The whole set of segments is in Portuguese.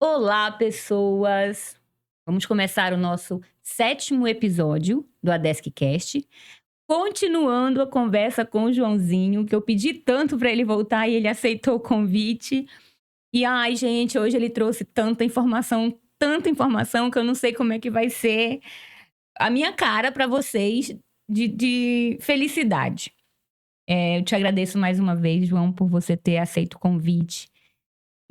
Olá, pessoas! Vamos começar o nosso 7º episódio do ADESCcast, continuando a conversa com o Joãozinho, que eu pedi tanto para ele voltar e ele aceitou o convite. E ai, gente, hoje ele trouxe tanta informação que eu não sei como é que vai ser a minha cara para vocês de felicidade. Eu te agradeço mais uma vez, João, por você ter aceito o convite.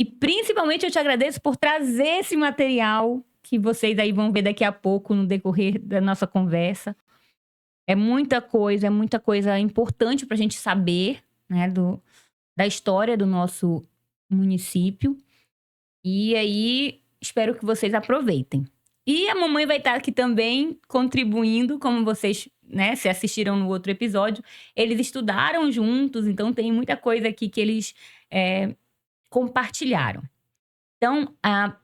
E principalmente eu te agradeço por trazer esse material que vocês aí vão ver daqui a pouco no decorrer da nossa conversa. É muita coisa importante para a gente saber, né, da história do nosso município. E aí, espero que vocês aproveitem. E a mamãe vai estar aqui também contribuindo, como vocês, né, se assistiram no outro episódio. Eles estudaram juntos, então tem muita coisa aqui que eles compartilharam. Então,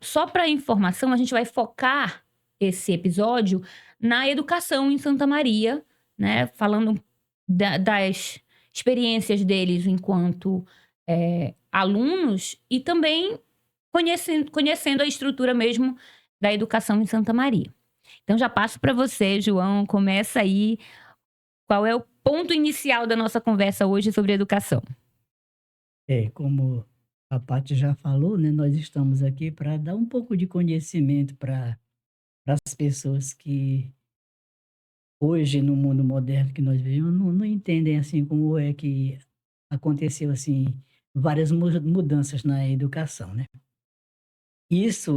só para informação, a gente vai focar esse episódio na educação em Santa Maria, né? Falando das experiências deles enquanto alunos e também conhecendo a estrutura mesmo da educação em Santa Maria. Então, já passo para você, João, começa aí. Qual é o ponto inicial da nossa conversa hoje sobre educação? Como a Paty já falou, né, nós estamos aqui para dar um pouco de conhecimento para as pessoas que hoje, no mundo moderno que nós vivemos, não entendem, assim, como é que aconteceu, assim, várias mudanças na educação, né.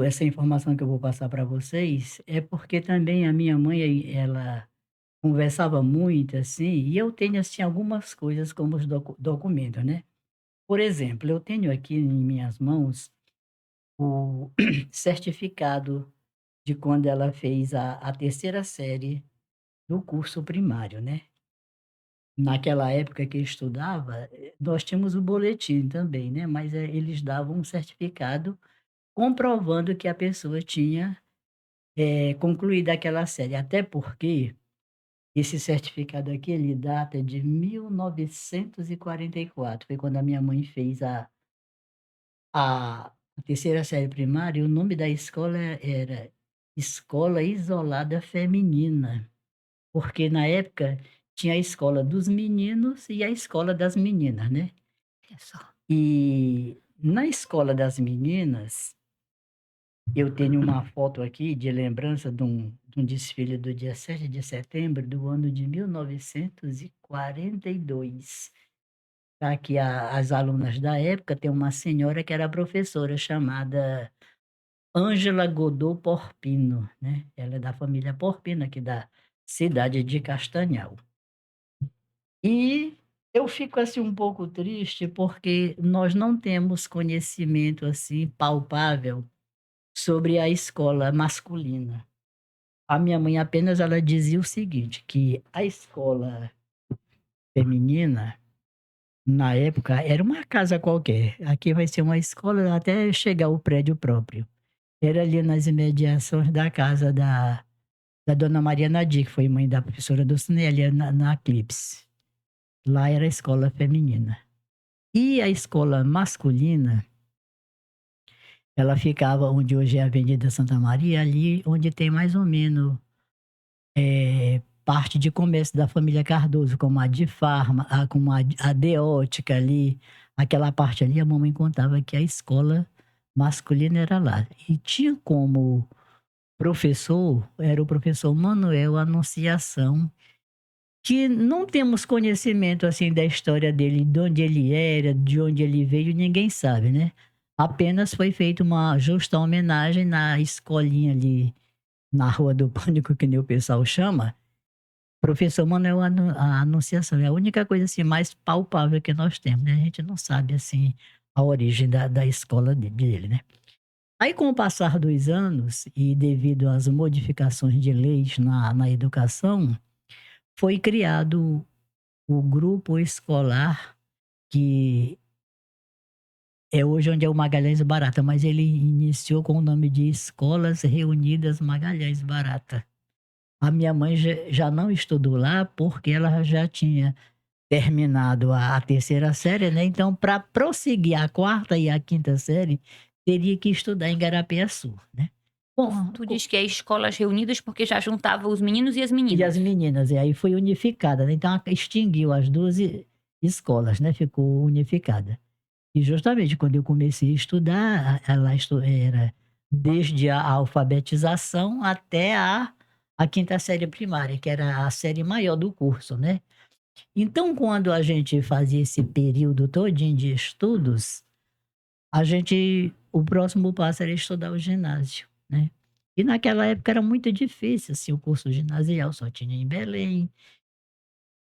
Essa informação que eu vou passar para vocês, é porque também a minha mãe, ela conversava muito, assim, e eu tenho, assim, algumas coisas como os documentos, né. Por exemplo, eu tenho aqui em minhas mãos o certificado de quando ela fez a terceira série do curso primário, né. Naquela época que eu estudava, nós tínhamos o boletim também, né, mas, eles davam um certificado comprovando que a pessoa tinha, concluído aquela série. Até porque esse certificado aqui, ele data de 1944, foi quando a minha mãe fez a terceira série primária. E o nome da escola era Escola Isolada Feminina, porque na época tinha a escola dos meninos e a escola das meninas, né. Olha só. E na escola das meninas, eu tenho uma foto aqui de lembrança de um desfile do dia 7 de setembro do ano de 1942. Tá aqui as alunas da época. Tem uma senhora que era professora chamada Ângela Godot Porpino, né, ela é da família Porpino, aqui da cidade de Castanhal. E eu fico, assim, um pouco triste, porque nós não temos conhecimento, assim, palpável sobre a escola masculina. A minha mãe apenas ela dizia o seguinte, que a escola feminina, na época, era uma casa qualquer, aqui vai ser uma escola até chegar o prédio próprio. Era ali nas imediações da casa da dona Maria Nadir, que foi mãe da professora Dulcinea, ali na Eclipse. Lá era a escola feminina. E a escola masculina, ela ficava onde hoje é a Avenida Santa Maria, ali onde tem mais ou menos, parte de comércio da família Cardoso, como a Difarma, como a Deótica ali, aquela parte ali, a mamãe contava que a escola masculina era lá. E tinha como professor, era o professor Manuel Anunciação, que não temos conhecimento, assim, da história dele, de onde ele era, de onde ele veio, ninguém sabe, né. Apenas foi feita uma justa homenagem na escolinha ali, na Rua do Pânico, que nem o pessoal chama, professor Manuel Anunciação. É a única coisa, assim, mais palpável que nós temos, né, a gente não sabe, assim, a origem da escola dele, né. Aí, com o passar dos anos e devido às modificações de leis na educação, foi criado o grupo escolar, que é hoje onde é o Magalhães Barata, mas ele iniciou com o nome de Escolas Reunidas Magalhães Barata. A minha mãe já não estudou lá, porque ela já tinha terminado a terceira série, né, então para prosseguir a quarta e a quinta série, teria que estudar em Garapiaçu, né? Bom, Tu diz que é escolas reunidas porque já juntava os meninos e as e meninas. as meninas, e aí foi unificada, né? Então extinguiu as 12 escolas, né? Ficou unificada. E justamente quando eu comecei a estudar, ela era desde a alfabetização até a quinta série primária, que era a série maior do curso, né? Então, quando a gente fazia esse período todinho de estudos, o próximo passo era estudar o ginásio, né? E naquela época era muito difícil, assim, o curso ginasial só tinha em Belém,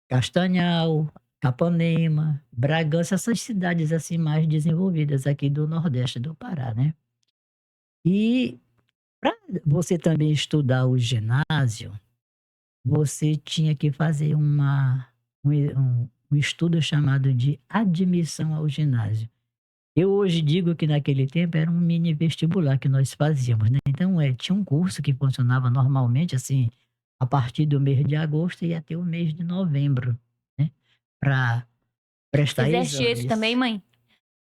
Castanhal, Capanema, Bragança, essas cidades assim mais desenvolvidas aqui do Nordeste do Pará, né? E para você também estudar o ginásio, você tinha que fazer um estudo chamado de admissão ao ginásio. Eu hoje digo que naquele tempo era um mini vestibular que nós fazíamos, né? Então, tinha um curso que funcionava normalmente, assim, a partir do mês de agosto e até o mês de novembro, né? Para prestar Fizeste esse também, exames.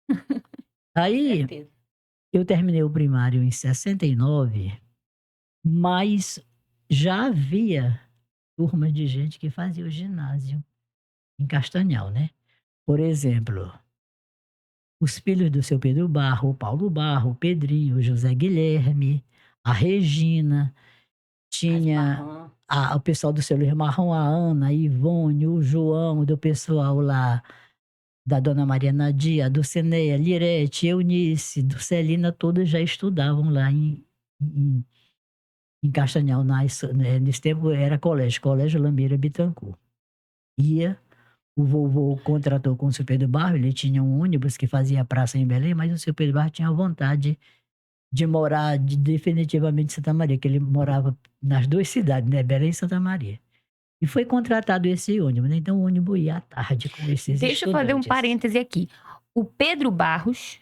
mãe? Aí, Certeza. eu terminei o primário em 69, mas já havia turmas de gente que fazia o ginásio em Castanhal, né? Por exemplo, os filhos do seu Pedro Barro, o Paulo Barro, o Pedrinho, o José Guilherme, a Regina, tinha o pessoal do seu Luiz Marrom, a Ana, a Ivone, o João, do pessoal lá da Dona Maria Nadia, do Ceneia, Lirete, Eunice, do Celina, todos já estudavam lá em, em Castanhal. Nesse tempo era Colégio Lameira Bittencourt. Ia. O vovô contratou com o seu Pedro Barro, ele tinha um ônibus que fazia praça em Belém, mas o seu Pedro Barro tinha vontade de morar definitivamente em Santa Maria, que ele morava nas duas cidades, né, Belém e Santa Maria. E foi contratado esse ônibus, né? Então o ônibus ia à tarde com esses Deixa eu fazer um estudantes. parêntese aqui. O Pedro Barros,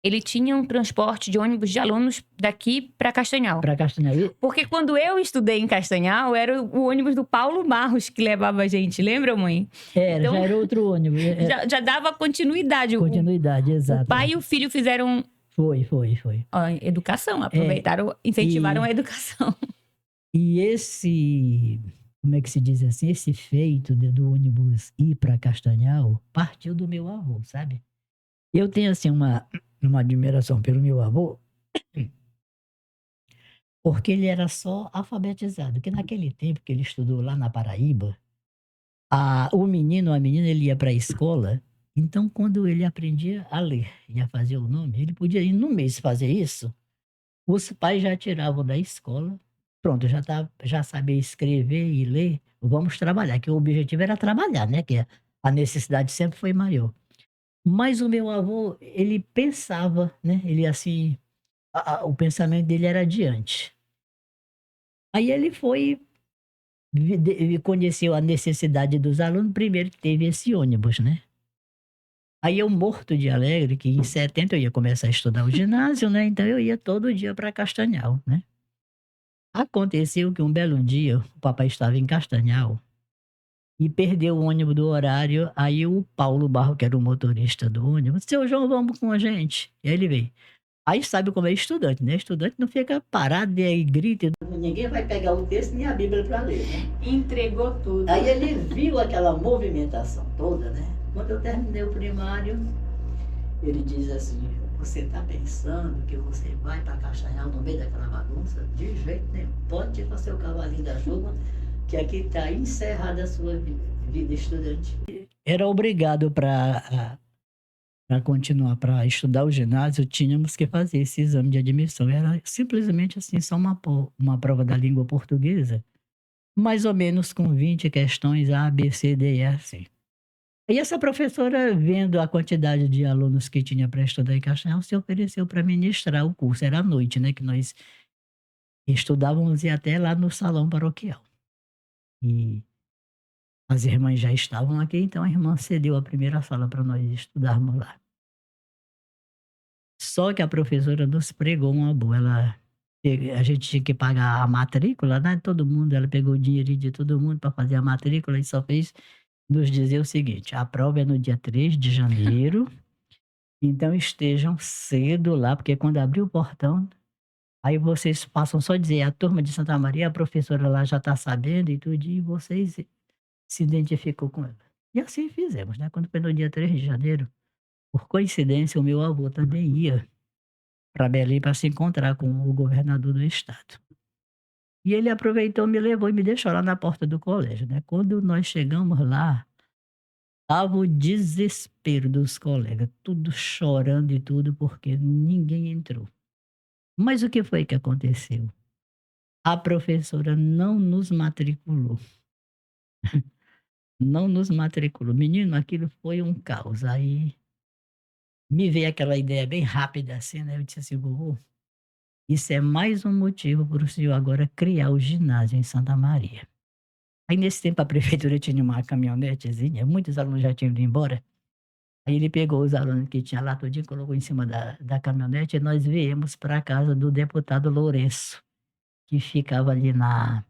ele tinha um transporte de ônibus de alunos daqui para Castanhal. Para Castanhal. Porque quando eu estudei em Castanhal, era o ônibus do Paulo Barros que levava a gente. Lembra, mãe? Então, Já era outro ônibus. Já dava continuidade. Continuidade, exato. O pai e o filho fizeram Foi. educação, aproveitaram, incentivaram a educação. E esse, como é que se diz assim, esse feito do ônibus ir para Castanhal partiu do meu avô, sabe? Eu tenho, assim, uma admiração pelo meu avô, porque ele era só alfabetizado. Porque naquele tempo que ele estudou lá na Paraíba, o menino ou a menina, ele ia para a escola. Então, quando ele aprendia a ler e a fazer o nome, ele podia ir no mês fazer isso. Os pais já tiravam da escola. Pronto, já sabia escrever e ler. Vamos trabalhar, que o objetivo era trabalhar, né? Que a necessidade sempre foi maior. Mas o meu avô, ele pensava, né? Ele assim, o pensamento dele era adiante. Aí ele foi, conheceu a necessidade dos alunos, primeiro teve esse ônibus, né? Aí eu morto de alegre, que em 70 eu ia começar a estudar o ginásio, né? Então eu ia todo dia para Castanhal, né? Aconteceu que um belo dia o papai estava em Castanhal e perdeu o ônibus do horário. Aí o Paulo Barro, que era o motorista do ônibus, seu João, vamos com a gente. E aí ele veio. Aí sabe como é estudante, né? Estudante não fica parado e aí grita. Ninguém vai pegar o texto nem a Bíblia para ler, né? Entregou tudo. Aí ele viu aquela movimentação toda, né? Quando eu terminei o primário, ele diz assim: você está pensando que você vai para Castanhal no meio daquela bagunça? De jeito nenhum. Pode ir com seu cavalinho da chuva, que aqui está encerrada a sua vida estudante. Era obrigado para continuar, para estudar o ginásio, tínhamos que fazer esse exame de admissão. Era simplesmente assim, só uma prova da língua portuguesa, mais ou menos com 20 questões A, B, C, D e assim. E essa professora, vendo a quantidade de alunos que tinha para estudar em Castanhal, se ofereceu para ministrar o curso. Era à noite, né, que nós estudávamos e até lá no salão paroquial. E as irmãs já estavam aqui, então a irmã cedeu a primeira sala para nós estudarmos lá. Só que a professora nos pregou uma boa. A gente tinha que pagar a matrícula, né? Todo mundo, ela pegou o dinheirinho de todo mundo para fazer a matrícula e só fez nos dizer o seguinte: a prova é no dia 3 de janeiro Então estejam cedo lá, porque quando abrir o portão, aí vocês passam só dizer: "A turma de Santa Maria, a professora lá já está sabendo e tudo e vocês se identificou com ela". E assim fizemos, né. Quando foi no dia 3 de janeiro, por coincidência, o meu avô também ia para Belém para se encontrar com o governador do estado. E ele aproveitou, me levou e me deixou lá na porta do colégio, né. Quando nós chegamos lá, estava o desespero dos colegas, tudo chorando e tudo, porque ninguém entrou. Mas o que foi que aconteceu? A professora não nos matriculou, não nos matriculou. Menino, aquilo foi um caos. Aí me veio aquela ideia bem rápida assim, né, eu disse assim: "Vovô, isso é mais um motivo para o senhor agora criar o ginásio em Santa Maria". Aí nesse tempo a prefeitura tinha uma caminhonetezinha, muitos alunos já tinham ido embora, aí ele pegou os alunos que tinha lá tudinho, colocou em cima da caminhonete e nós viemos para a casa do deputado Lourenço, que ficava ali na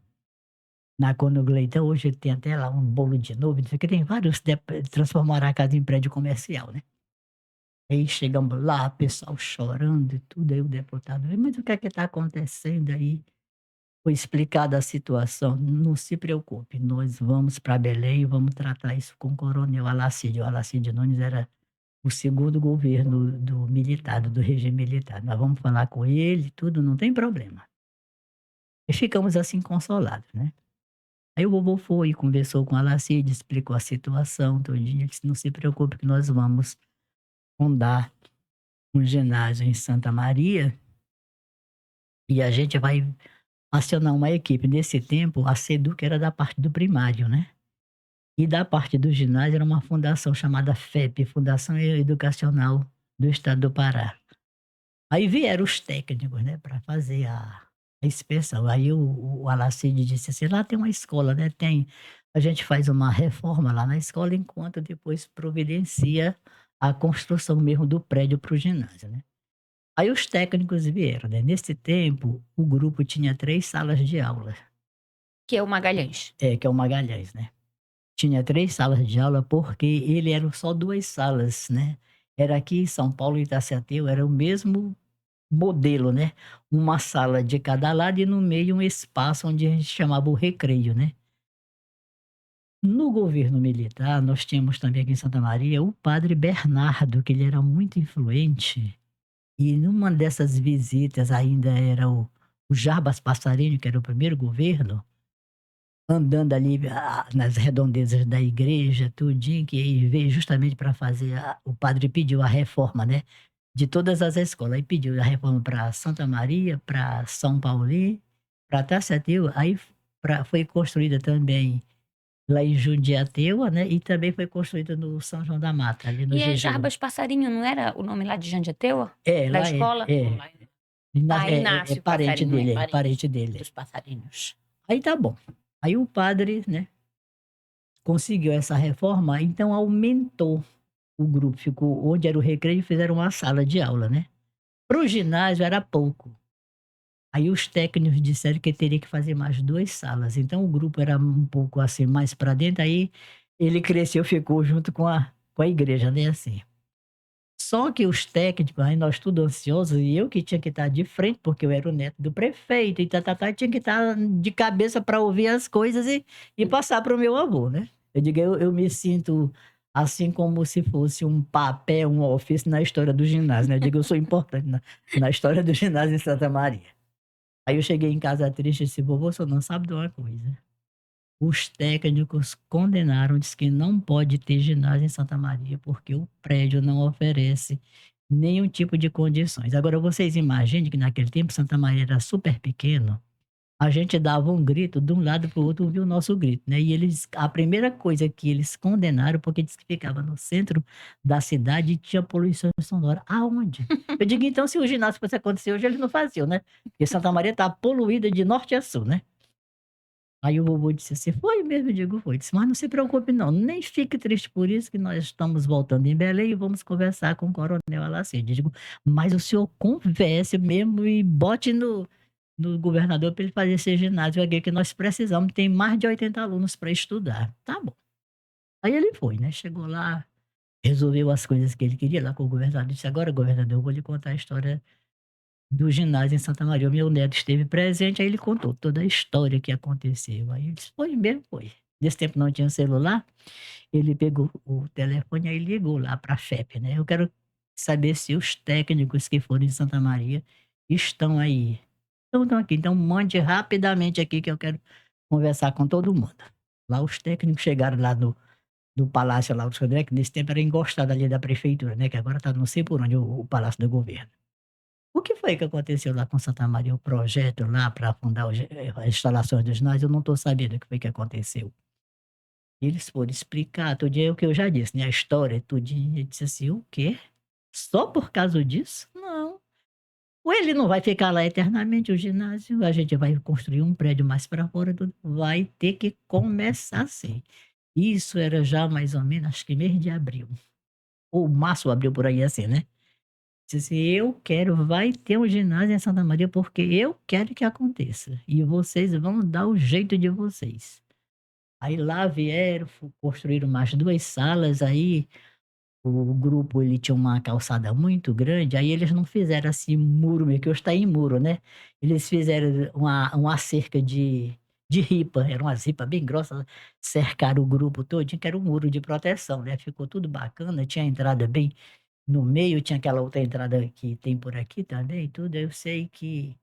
Cônego Leitão. Hoje tem até lá um bolo de nuvem, não sei o que, tem vários transformaram a casa em prédio comercial, né. Aí chegamos lá, pessoal chorando e tudo, aí o deputado: "Mas o que está acontecendo aí?". Foi explicada a situação: "Não se preocupe, nós vamos para Belém e vamos tratar isso com o coronel Alacide". O Alacide Nunes era o segundo governo do militar, do regime militar. "Nós vamos falar com ele, tudo, não tem problema". E ficamos assim consolados, né. Aí o vovô foi, conversou com a Alacide, explicou a situação todinha, disse: "Não se preocupe que nós vamos fundar um ginásio em Santa Maria e a gente vai acionar uma equipe". Nesse tempo, a SEDUC era da parte do primário, né. E da parte do ginásio era uma fundação chamada FEP, Fundação Educacional do Estado do Pará. Aí vieram os técnicos, né, para fazer a inspeção. Aí o Alacide disse assim: "Lá tem uma escola, né, tem, a gente faz uma reforma lá na escola, enquanto depois providencia a construção mesmo do prédio para o ginásio, né". Aí os técnicos vieram, né. Nesse tempo, o grupo tinha 3 salas de aula. Que é o Magalhães. É, que é o Magalhães, né. Tinha 3 salas de aula, porque ele eram só 2 salas, né. Era aqui em São Paulo, em Itaciateu, era o mesmo modelo, né. Uma sala de cada lado e no meio um espaço onde a gente chamava o recreio, né. No governo militar, nós tínhamos também aqui em Santa Maria o padre Bernardo, que ele era muito influente, e numa dessas visitas ainda era o Jarbas Passarinho, que era o primeiro governo, andando ali, nas redondezas da igreja, tudinho, que aí veio justamente para fazer o padre pediu a reforma, né, de todas as escolas. Aí pediu a reforma para Santa Maria, para São Paulo, para Tacetil, aí foi construída também lá em Jundiateua, né, e também foi construída no São João da Mata, ali no E é Jejuí. Jarbas Passarinho, não era o nome lá de Jandiateua? É, Da lá é, escola? é. Lá em Ah, É Inácio parente Passarinho, é. dele, é Parente parente dele. dos passarinhos. Aí tá bom. Aí o padre, né, conseguiu essa reforma, então aumentou o grupo, ficou onde era o recreio, fizeram uma sala de aula, né. Para o ginásio era pouco. Aí os técnicos disseram que teria que fazer mais 2 salas, então o grupo era um pouco, assim, mais para dentro, aí ele cresceu, ficou junto com a igreja, né, assim. Só que os técnicos, aí nós tudo ansiosos, e eu que tinha que estar de frente, porque eu era o neto do prefeito e tá-tá-tá, tinha que estar de cabeça para ouvir as coisas e passar para o meu avô, né. Eu digo, eu me sinto assim como se fosse um papel, um ofício na história do ginásio, né, eu digo: "Eu sou importante na história do ginásio em Santa Maria". Aí eu cheguei em casa triste e disse: "Vovô, o senhor não sabe de uma coisa, os técnicos condenaram, diz que não pode ter ginásio em Santa Maria, porque o prédio não oferece nenhum tipo de condições". Agora vocês imaginem que naquele tempo Santa Maria era super pequeno, a gente dava um grito de um lado para o outro, ouvia o nosso grito, né, e eles, a primeira coisa que eles condenaram, porque diz que ficava no centro da cidade e tinha poluição sonora. Aonde? Eu digo: "Então se o ginásio fosse acontecer hoje, eles não faziam, né, porque Santa Maria está poluída de norte a sul, né". Aí o vovô disse assim: "Foi mesmo?". Eu digo: "Foi". Disse: "Mas não se preocupe não, nem fique triste por isso, que nós estamos voltando em Belém e vamos conversar com o coronel Alacide". Eu digo: "Mas o senhor converse mesmo e bote no governador para ele fazer esse ginásio aqui que nós precisamos, tem mais de 80 alunos para estudar". Tá bom. Aí ele foi, né, chegou lá, resolveu as coisas que ele queria lá com o governador. Disse: agora, governador, eu vou lhe contar a história do ginásio em Santa Maria. O meu neto esteve presente, aí ele contou toda a história que aconteceu. Aí ele disse: foi mesmo, foi. Nesse tempo não tinha celular, ele pegou o telefone e ligou lá para a FEP, né? Eu quero saber se os técnicos que foram em Santa Maria estão aí. Então estão aqui, então mande rapidamente aqui que eu quero conversar com todo mundo. Lá os técnicos chegaram lá no Palácio Lauro Sodré, que nesse tempo era encostado ali da prefeitura, né? Que agora está não sei por onde, o Palácio do Governo. O que foi que aconteceu lá com Santa Maria, o projeto lá para fundar as instalações do ginásio, eu não estou sabendo o que foi que aconteceu. Eles foram explicar tudinho, é o que eu já disse, né? A história, tudinho. Ele disse assim: o quê? Só por causa disso? Não. Ou ele não vai ficar lá eternamente, o ginásio, a gente vai construir um prédio mais para fora, vai ter que começar assim. Isso era já mais ou menos, acho que mês de abril. Ou março, abril, por aí assim, né? Disse assim: eu quero, vai ter um ginásio em Santa Maria, porque eu quero que aconteça. E vocês vão dar o jeito de vocês. Aí lá vieram, construíram mais 2 salas, aí o grupo ele tinha uma calçada muito grande, aí eles não fizeram assim muro, meio que hoje está em muro, né? Eles fizeram uma cerca de ripa, eram umas ripas bem grossas, cercaram o grupo todinho, que era um muro de proteção, né? Ficou tudo bacana, tinha a entrada bem no meio, tinha aquela outra entrada que tem por aqui também e tudo. Eu sei que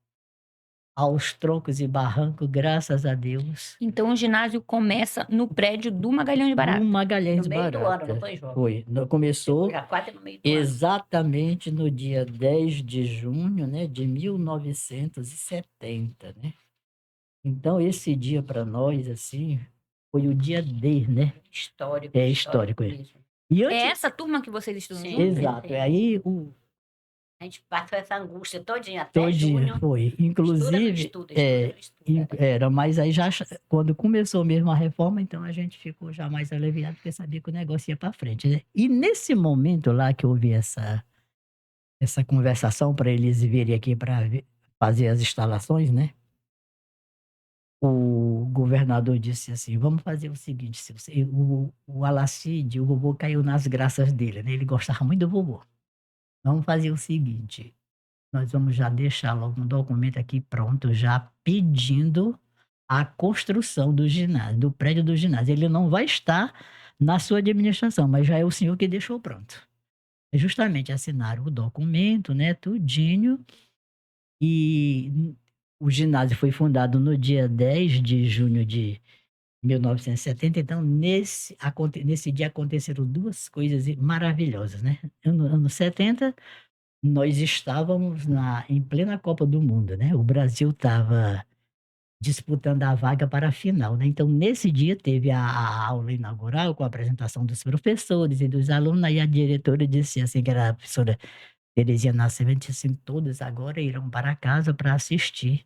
aos troncos e barrancos, graças a Deus, Então o ginásio começa no prédio do Magalhães de do Barata. Magalhães No meio do ano, Barata. não foi, João? Foi. Começou Já quase no meio do ano. exatamente no dia 10 de junho, né, de 1970, né? Então esse dia para nós, assim, foi o dia D, né? Histórico. É histórico, é. mesmo. E É antes, essa turma que vocês estudam Sim. juntos? exato, sim. aí A gente passou essa angústia todinha até todinha junho. foi, Estuda, não inclusive, estuda, estuda, não estuda. era, mas aí já quando começou mesmo a reforma, então a gente ficou já mais aliviado, porque sabia que o negócio ia para frente, né? E nesse momento lá que houve essa conversação para eles virem aqui para fazer as instalações, né? O governador disse assim: vamos fazer o seguinte, o Alacide, o vovô caiu nas graças dele, né? Ele gostava muito do vovô. Vamos fazer o seguinte: nós vamos já deixar logo um documento aqui pronto, já pedindo a construção do ginásio, do prédio do ginásio. Ele não vai estar na sua administração, mas já é o senhor que deixou pronto. É justamente assinaram o documento, né, tudinho, e o ginásio foi fundado no dia 10 de junho de 1970, então nesse dia aconteceram 2 coisas maravilhosas, né? Ano 70, nós estávamos em plena Copa do Mundo, né? O Brasil estava disputando a vaga para a final, né? Então, nesse dia teve a aula inaugural com a apresentação dos professores e dos alunos, aí a diretora disse assim, que era a professora Terezinha Nascimento, disse assim: todos agora irão para casa para assistir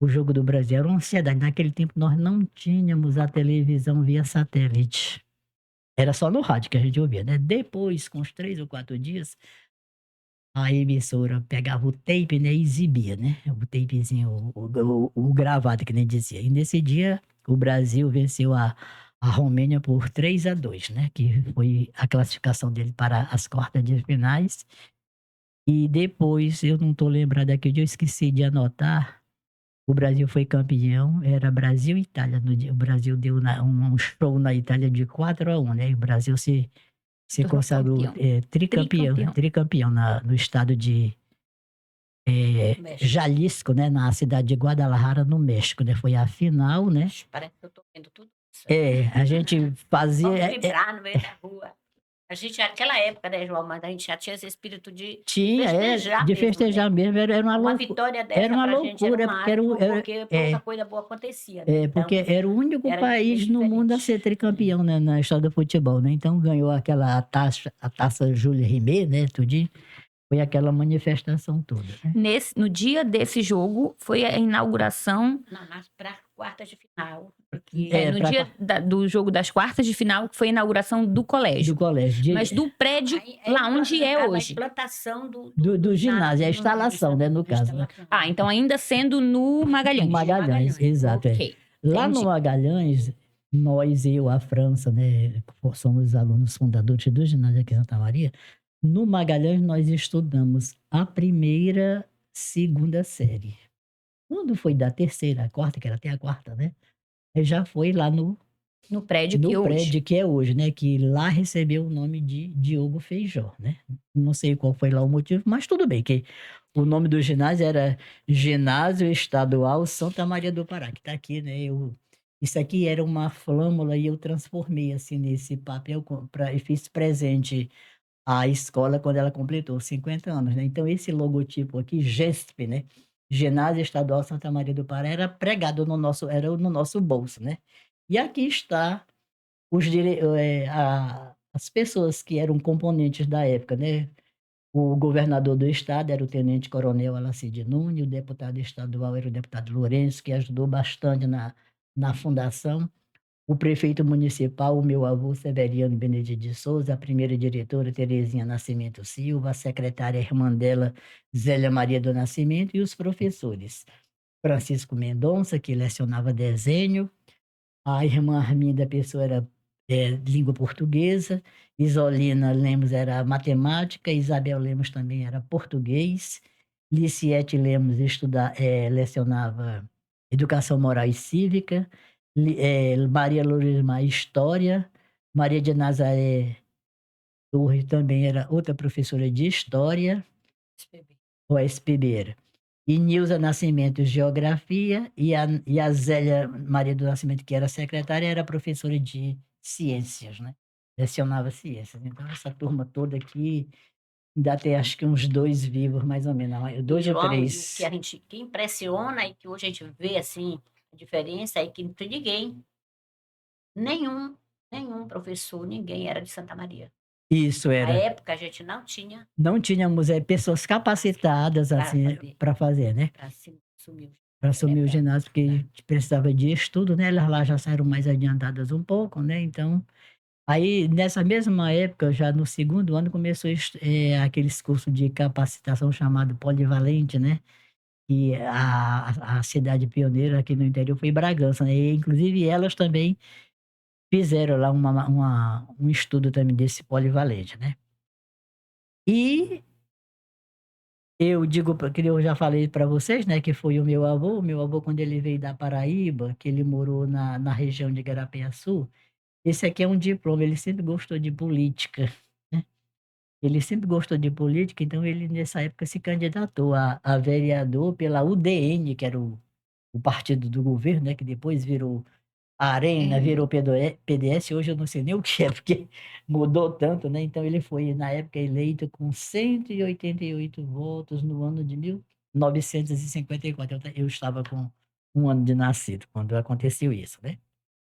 o jogo do Brasil. Era uma ansiedade. Naquele tempo nós não tínhamos a televisão via satélite. Era só no rádio que a gente ouvia, né? Depois, com uns 3 ou 4 dias, a emissora pegava o tape, né, e exibia, né? O tapezinho, o gravado, que nem dizia. E nesse dia, o Brasil venceu a Romênia por 3-2, né? Que foi a classificação dele para as quartas de finais. E depois, eu não estou lembrado daquele dia, eu esqueci de anotar. O Brasil foi campeão, era Brasil e Itália. No dia, o Brasil deu um show na Itália de 4-1, né? E o Brasil se consagrou tricampeão no estado de México. Jalisco, né? Na cidade de Guadalajara, no México, né? Foi a final, né? Parece que eu tô vendo tudo isso. A gente fazia... Vamos vibrar no meio da rua. A gente, naquela época, né, João, mas a gente já tinha esse espírito de festejar de mesmo, festejar né? mesmo, era uma Uma loucura. vitória dessa Era uma pra gente era loucura, um porque era máximo, porque pouca coisa boa acontecia, né? porque Então, era o único era país no mundo a diferente. ser tricampeão, né, na história do futebol, né? Então ganhou a taça Júlio Rimet, né, tudinho. Foi aquela manifestação toda, né? No dia desse jogo, foi a inauguração. Não, para quartas de final. No dia do jogo das quartas de final, que foi a inauguração do colégio. Do colégio. Mas do prédio, lá onde é hoje. A implantação do ginásio, a instalação, né, no caso, né? Ah, então ainda sendo no Magalhães. No Magalhães, exato. Ok, Lá entendi. no Magalhães, eu, a França, né, somos alunos fundadores do ginásio aqui em Santa Maria. No Magalhães, nós estudamos a primeira, segunda série. Quando foi da terceira à quarta, que era até a quarta, né? Já foi lá no prédio no que hoje. prédio que é hoje, né? Que lá recebeu o nome de Diogo Feijó, né? Não sei qual foi lá o motivo, mas tudo bem, que o nome do ginásio era Ginásio Estadual Santa Maria do Pará, que está aqui, né? Isso aqui era uma flâmula e eu transformei assim nesse papel e fiz presente à escola quando ela completou 50 anos, né? Então esse logotipo aqui, GESP, né? Ginásio Estadual Santa Maria do Pará, era pregado era no nosso bolso, né? E aqui está as pessoas que eram componentes da época, né? O governador do estado era o tenente-coronel Alacide Nunes, o deputado estadual era o deputado Lourenço, que ajudou bastante na fundação. O prefeito municipal, o meu avô Severiano Benedito de Souza, a primeira diretora Terezinha Nascimento Silva, a secretária irmã dela Zélia Maria do Nascimento e os professores. Francisco Mendonça, que lecionava desenho, a irmã Arminda Pessoa era língua portuguesa, Isolina Lemos era matemática, Isabel Lemos também era português, Liciete Lemos lecionava educação moral e cívica, Maria Lourdes história, Maria de Nazaré Torres também era outra professora de história, o SPB era. E Nilza Nascimento, geografia, e a Zélia Maria do Nascimento, que era secretária, era professora de ciências, né? Lecionava ciências. Então, essa turma toda aqui, ainda tem acho que uns 2 vivos, mais ou menos, 2 ou João, 3. o que impressiona e que hoje a gente vê assim, a diferença é que não tem nenhum professor, ninguém era de Santa Maria. Isso Na era. época a gente não tinha Não tínhamos pessoas capacitadas assim para fazer, né? para assumir Para assumir o ginásio, porque a gente precisava de estudo, né? Elas lá já saíram mais adiantadas um pouco, né? Então, aí nessa mesma época, já no segundo ano, começou aqueles cursos de capacitação chamado polivalente, né? E a cidade pioneira aqui no interior foi Bragança, né? E, inclusive elas também fizeram lá um estudo também desse polivalente, né? E eu digo, que eu já falei para vocês, né, que foi o meu avô, quando ele veio da Paraíba, que ele morou na região de Igarapé-Açu, esse aqui é um diploma, ele sempre gostou de política, né? Ele sempre gostou de política, então ele nessa época se candidatou a vereador pela UDN, que era o partido do governo, né, que depois virou a Arena, virou PDS, hoje eu não sei nem o que é, porque mudou tanto, né? Então ele foi, na época, eleito com 188 votos no ano de 1954. Eu estava com 1 ano de nascido, quando aconteceu isso, né?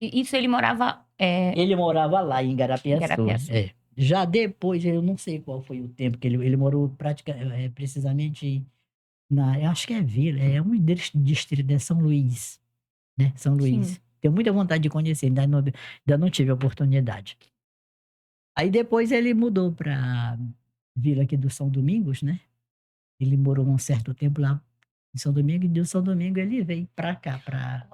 E isso ele morava Ele morava lá em em Igarapé-Açu. Garapiaçu. Já depois, eu não sei qual foi o tempo que ele morou precisamente eu acho que é Vila, é um distrito, é São Luís, né? São Luís. Sim. Tenho muita vontade de conhecer, ainda não tive a oportunidade. Aí depois ele mudou para Vila aqui do São Domingos, né? Ele morou um certo tempo lá em São Domingos, e do São Domingos ele veio para cá, para...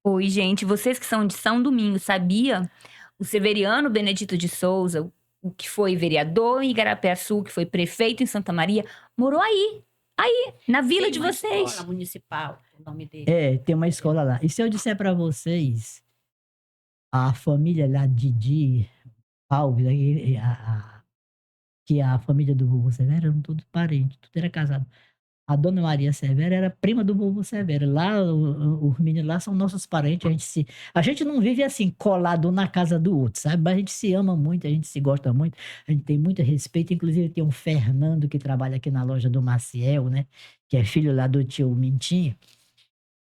Oi, gente, vocês que são de São Domingos, sabia? O Severiano Benedito de Souza, o que foi vereador em Igarapé-Açu, que foi prefeito em Santa Maria, morou aí, na vila de vocês. Escola municipal, o nome dele. Tem uma escola lá. E se eu disser para vocês, a família lá de Alves, que a família do vovô Severo eram todos parentes, tudo era casado. A dona Maria Severo era prima do vovô Severo. Lá, os meninos lá são nossos parentes. A gente não vive assim, colado um na casa do outro, sabe? Mas a gente se ama muito, a gente se gosta muito, a gente tem muito respeito. Inclusive, tem um Fernando que trabalha aqui na loja do Maciel, né? Que é filho lá do tio Mintinho.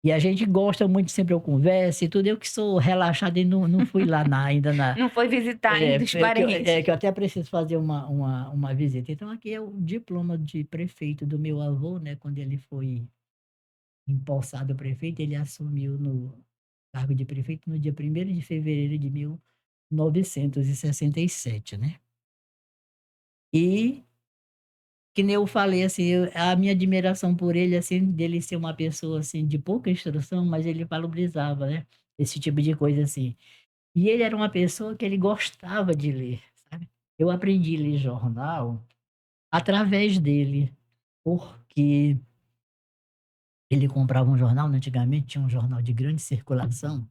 E a gente gosta muito, sempre eu converso e tudo. Eu que sou relaxado e não fui lá ainda na... Não foi visitar ainda os parentes. que eu até preciso fazer uma visita. Então, aqui é o diploma de prefeito do meu avô, né? Quando ele foi empossado prefeito, ele assumiu no cargo de prefeito no dia 1º de fevereiro de 1967, né? E, que nem eu falei, assim, a minha admiração por ele, assim, dele ser uma pessoa, assim, de pouca instrução, mas ele valorizava, né? esse tipo de coisa assim. E ele era uma pessoa que ele gostava de ler, sabe. Eu aprendi a ler jornal através dele, porque ele comprava um jornal, né, antigamente tinha um jornal de grande circulação,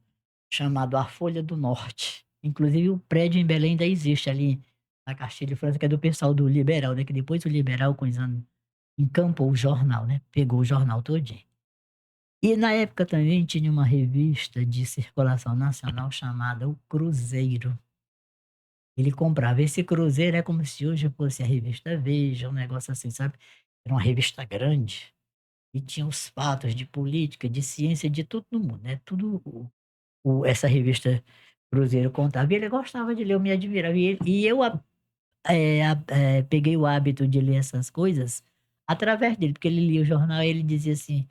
chamado A Folha do Norte. Inclusive o prédio em Belém ainda existe ali, na Castilho de França, que é do pessoal do Liberal, né, que depois o Liberal com os anos encampou o jornal, né, pegou o jornal todinho. E na época também tinha uma revista de circulação nacional chamada O Cruzeiro. Ele comprava esse Cruzeiro, é como se hoje fosse a revista Veja, um negócio assim, sabe. Era uma revista grande, e tinha os fatos de política, de ciência, de tudo no mundo, né, tudo essa revista Cruzeiro contava, e ele gostava de ler, eu me admirava, e eu peguei o hábito de ler essas coisas através dele, porque ele lia o jornal e ele dizia assim: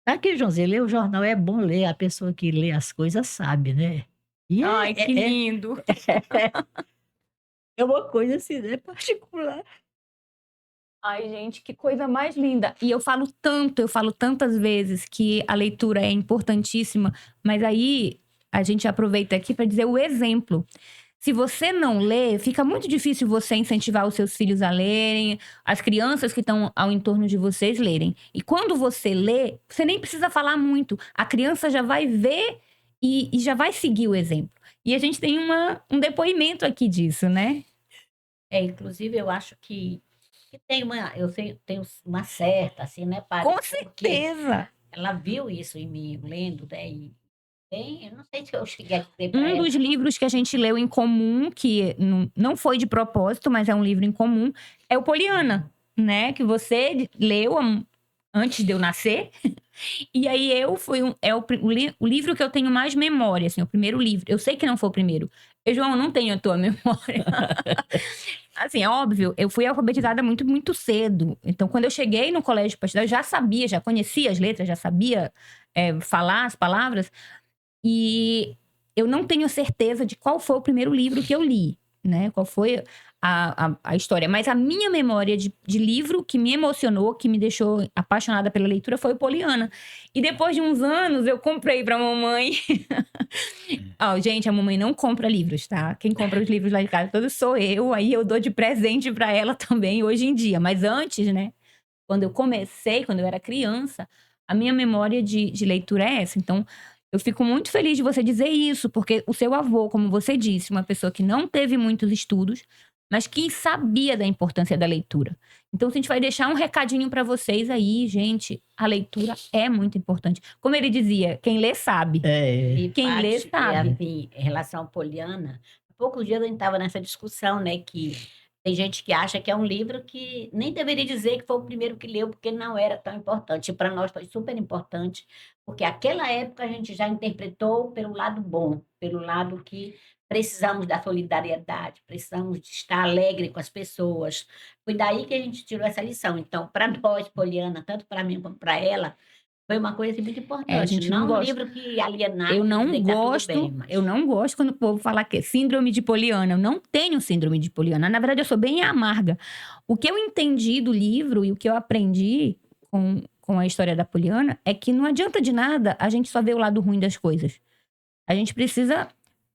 "Aqui, Joãozinho, ler o jornal é bom ler, a pessoa que lê as coisas sabe, né". E Ai, que lindo. é uma coisa assim, né, particular. Ai, gente, que coisa mais linda. E eu falo tanto, eu falo tantas vezes que a leitura é importantíssima, mas aí a gente aproveita aqui para dizer o exemplo. Se você não lê, fica muito difícil você incentivar os seus filhos a lerem, as crianças que estão ao entorno de vocês lerem. E quando você lê, você nem precisa falar muito. A criança já vai ver e já vai seguir o exemplo. E a gente tem um depoimento aqui disso, né? Inclusive eu acho que tem tenho uma certa, assim, né, Paty, Com porque certeza! ela viu isso em mim lendo, né, e eu não sei se eu cheguei a dizer para Um ela. dos livros que a gente leu em comum, que não foi de propósito, mas é um livro em comum, é o Poliana, né? Que você leu antes de eu nascer. E aí o livro que eu tenho mais memória, assim, o primeiro livro. Eu sei que não foi o primeiro. Eu, João, não tenho a tua memória. Assim, é óbvio, eu fui alfabetizada muito, muito cedo. Então, quando eu cheguei no colégio para estudar, eu já sabia, já conhecia as letras, já sabia falar as palavras. E eu não tenho certeza de qual foi o primeiro livro que eu li, né? Qual foi a história. Mas a minha memória de livro que me emocionou, que me deixou apaixonada pela leitura, foi o Poliana. E depois de uns anos, eu comprei pra mamãe. Gente, a mamãe não compra livros, tá? Quem compra os livros lá de casa todos sou eu. Aí eu dou de presente pra ela também, hoje em dia. Mas antes, né? Quando eu era criança, a minha memória de leitura é essa. Então, eu fico muito feliz de você dizer isso, porque o seu avô, como você disse, uma pessoa que não teve muitos estudos, mas que sabia da importância da leitura. Então, se a gente vai deixar um recadinho para vocês aí, gente, a leitura é muito importante. Como ele dizia, quem lê sabe. E Quem lê Paty, sabe. assim, em relação ao Poliana, há poucos dias a gente estava nessa discussão, né, que tem gente que acha que é um livro que nem deveria dizer que foi o primeiro que leu, porque não era tão importante. E para nós foi super importante, porque aquela época a gente já interpretou pelo lado bom, pelo lado que precisamos da solidariedade, precisamos de estar alegre com as pessoas. Foi daí que a gente tirou essa lição. Então, para nós, Poliana, tanto para mim como para ela, foi uma coisa assim, muito A importante. gente não Não um gosta. livro que alienasse, Eu não dizer que tá tudo bem, gosto, mas eu não gosto quando o povo fala que é síndrome de Poliana. Eu não tenho síndrome de Poliana. Na verdade, eu sou bem amarga. O que eu entendi do livro e o que eu aprendi com a história da Poliana é que não adianta de nada a gente só ver o lado ruim das coisas. A gente precisa.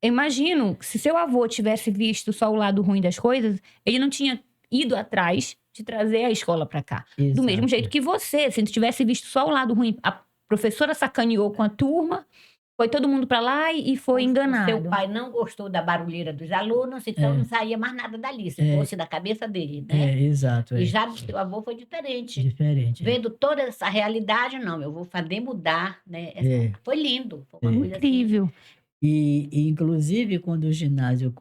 Eu imagino, se seu avô tivesse visto só o lado ruim das coisas, ele não tinha ido atrás de trazer a escola para cá. Do mesmo Exato. jeito que você, se tivesse visto só o lado ruim, a professora sacaneou com a turma, foi todo mundo para lá e foi o seu enganado. pai não gostou da barulheira dos alunos, então É. não saía mais nada dali, se É. fosse da cabeça dele, né. Exato, E já do seu avô foi diferente. diferente. Vendo toda essa realidade, não, eu vou fazer mudar, né, É. foi lindo, foi uma É. coisa assim. Incrível. E inclusive quando o ginásio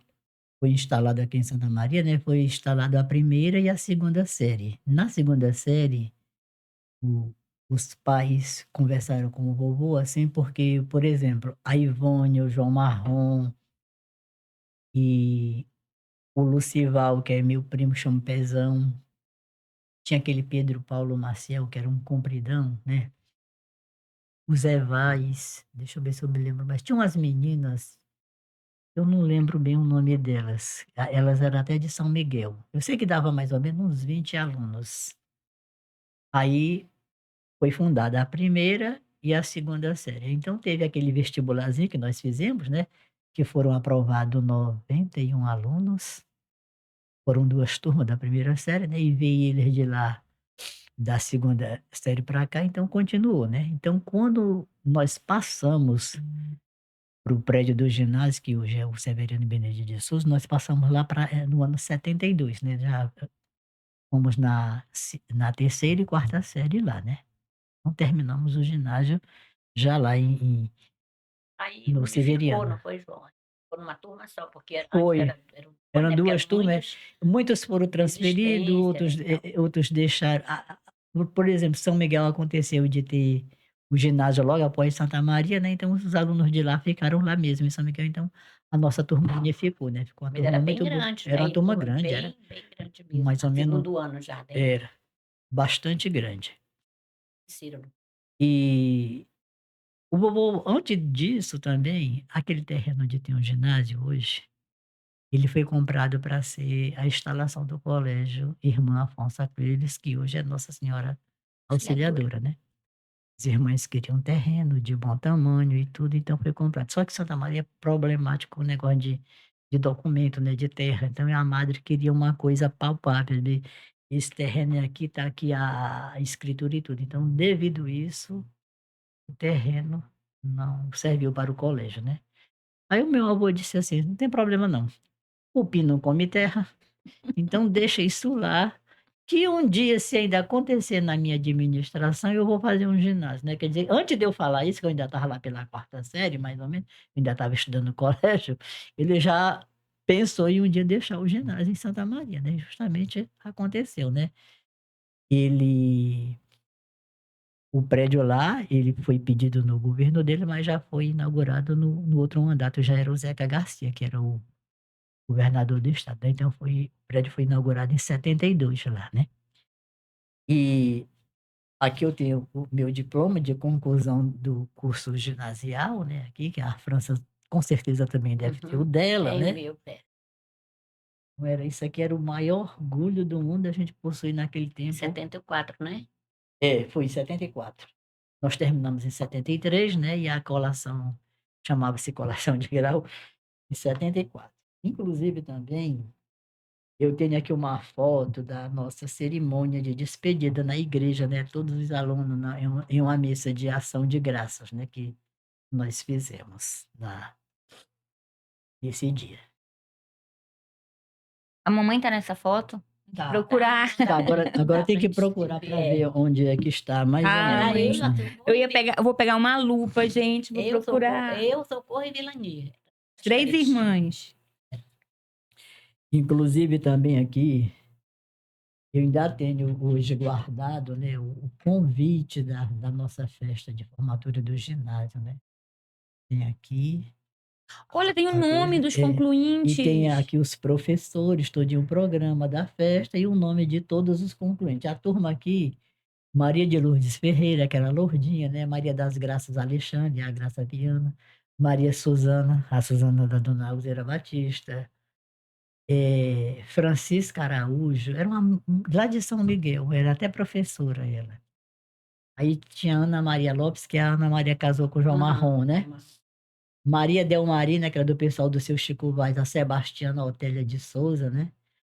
foi instalado aqui em Santa Maria, né, foi instalado a primeira e a segunda série. Na segunda série, o os pais conversaram com o vovô, assim, porque, por exemplo, a Ivone, o João Marrom e o Lucival, que é meu primo, chama Pezão, tinha aquele Pedro Paulo Maciel, que era um compridão, né, o Zé Vaz, deixa eu ver se eu me lembro, mas tinha umas meninas. Eu não lembro bem o nome delas. Elas eram até de São Miguel. Eu sei que dava mais ou menos uns 20 alunos. Aí foi fundada a primeira e a segunda série. Então teve aquele vestibularzinho que nós fizemos, né, que foram aprovados 91 alunos, foram 2 turmas da primeira série, né, e veio eles de lá da segunda série para cá, então continuou, né. Então quando nós passamos para o prédio do ginásio, que hoje é o Severino Benedito de Souza, nós passamos lá no ano 72, né, já fomos na terceira e quarta série lá, né. Então terminamos o ginásio já lá Aí no unificou, Severiano. não foi, João? Ficou numa turma só, porque antes Foi, eram eram né, porque 2 eram turmas, muitos foram transferidos, resistência, né, outros, e tal. outros deixaram por exemplo, São Miguel aconteceu de ter o ginásio logo após Santa Maria, né, então os alunos de lá ficaram lá mesmo em São Miguel, então a nossa turma unificou, né, ficou uma Mas turma era bem muito boa. grande, Era né, uma e turma turma grande, era bem, bem grande mesmo. mais ou menos, Segundo ano já, né, era bastante grande. Ciro. E o vovô, antes disso também, aquele terreno onde tem um ginásio hoje, ele foi comprado para ser a instalação do colégio Irmã Afonso Aquiles, que hoje é Nossa Senhora Auxiliadora. Auxiliadora, né. As irmãs queriam um terreno de bom tamanho e tudo, então foi comprado. Só que Santa Maria é problemático o negócio de documento, né, de terra, então a madre queria uma coisa palpável, de esse terreno é aqui, está aqui a escritura e tudo. Então, devido isso, o terreno não serviu para o colégio, né. Aí o meu avô disse assim: "Não tem problema não, cupim não come terra, então deixa isso lá, que um dia, se ainda acontecer na minha administração, eu vou fazer um ginásio", né. Quer dizer, antes de eu falar isso, que eu ainda estava lá pela quarta série, mais ou menos, ainda estava estudando no colégio, ele já pensou em um dia deixar o ginásio em Santa Maria, né, e justamente aconteceu, né. Ele O prédio lá, ele foi pedido no governo dele, mas já foi inaugurado no outro mandato, já era o Zeca Garcia, que era o governador do estado, né, então o prédio foi inaugurado em 72 lá, né. E aqui eu tenho o meu diploma de conclusão do curso ginasial, né, aqui, que a França com certeza também deve ter o dela, Tem o né. meu pé. Não era isso aqui, era o maior orgulho do mundo a gente possuir naquele tempo. 74, né? É, foi em 74. Nós terminamos em 73, né, e a colação chamava-se colação de grau em 74. Inclusive também, eu tenho aqui uma foto da nossa cerimônia de despedida na igreja, né, todos os alunos em uma missa de ação de graças, né, que nós fizemos nesse dia. A mamãe tá nessa foto? Tem que Tá. procurar. Tá, agora tem que Pra gente procurar ver, para ver onde é que está, mais ou Ah, Era menos, eu, né. eu vou pegar uma lupa, gente, vou procurar. Socorro e Vilani. 3 irmãs. Inclusive também aqui, eu ainda tenho hoje guardado, né, o convite da nossa festa de formatura do ginásio, né. Tem aqui Olha, tem o a nome coisa dos e tem concluintes. aqui os professores, todinho o programa da festa e o nome de todos os concluintes. A turma aqui, Maria de Lourdes Ferreira, que era Lourdinha, né, Maria das Graças Alexandre, a Graça Viana, Maria Suzana, a Suzana da Dona Alzira Batista, Francisca Araújo, era lá de São Miguel, era até professora ela. Aí tinha Ana Maria Lopes, que a Ana Maria casou com o João Marrom, né. Maria Delmarina, que era do pessoal do Seu Chico Vaz, a Sebastiana Otélia de Souza, né.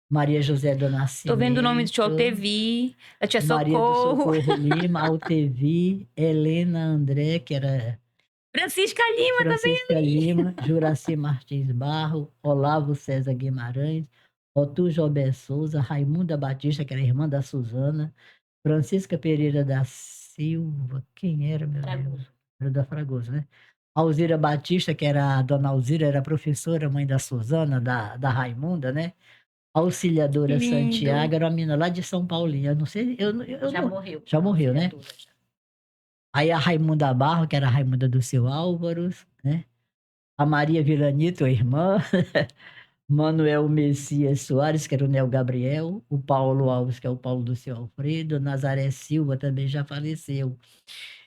Maria José do Tô vendo o nome do tio Nascimento, Altevi, da tia Maria do Socorro. Socorro Lima, Altevi, Helena André, que era Francisca Lima também Francisca ali. Lima, Juraci Martins Barro, Olavo César Guimarães, Otu Jobé Souza, Raimunda Batista, que era irmã da Suzana, Francisca Pereira da Silva, quem era, meu Deus? Era da Fragoso, né. Alzira Batista, que era a dona Alzira, era professora, mãe da Suzana, da Raimunda, né. Que Auxiliadora lindo. Santiago, era uma menina lá de São Paulinho, eu não sei, eu Já não, morreu. já morreu, né. Aí a Raimunda Barro, que era a Raimunda do Seu Álvaros, né. A Maria Vilanito, a irmã, Manuel Messias Soares, que era o Neo Gabriel, o Paulo Alves, que é o Paulo do Seu Alfredo, Nazaré Silva também já faleceu.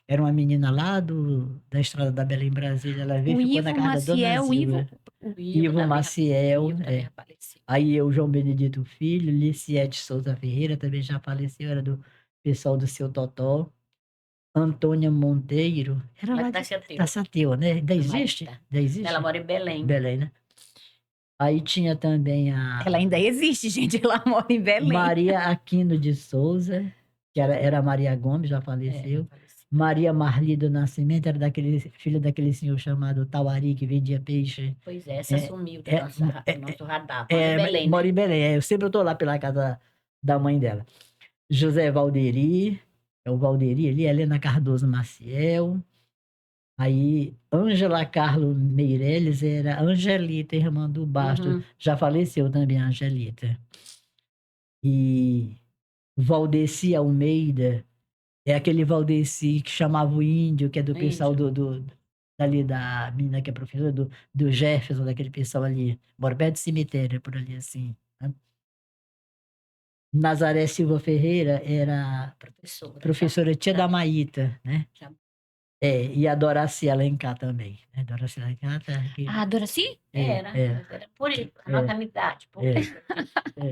Era uma menina lá da Estrada da Belém, Brasília, ela veio O e ficou na Ivo casa da dona Maciel, Zilda. O Ivo também, Maciel, o Ivo também faleceu. Aí eu, João Benedito Filho, Liciete Souza Ferreira também já faleceu, era do pessoal do Seu Totó. Antônia Monteiro. Era Lá lá de de Taxateiro. Taçateu, né? Ainda existe? Maíta. Ainda existe? Ela mora em Belém. Belém, né? Aí tinha também a Ela ainda existe, gente. Ela mora em Belém. Maria Aquino de Souza, que era Maria Gomes, já faleceu. Maria Marli do Nascimento, era filha daquele senhor chamado Tauari, que vendia peixe. Pois é, essa sumiu do nosso radar. Mora É, em Belém, mora né? em Belém. Eu sempre estou lá pela casa da mãe dela. José Valderi, é o Valderi ali, Helena Cardoso Maciel. Aí, Ângela Carlos Meirelles era Angelita, irmã do Bastos. Uhum. Já faleceu também a Angelita. E Valdeci Almeida, é aquele Valdeci que chamava o índio, que é do pessoal dali da menina que é professora, do Jefferson, daquele pessoal ali. Mora perto do cemitério, por ali assim. Né? Nazaré Silva Ferreira era professora tia da Maíta, né? E a Doraci Alencar também. Né? Doraci Alencar tá aqui. Ah, Doraci? Era por isso, a nossa amizade.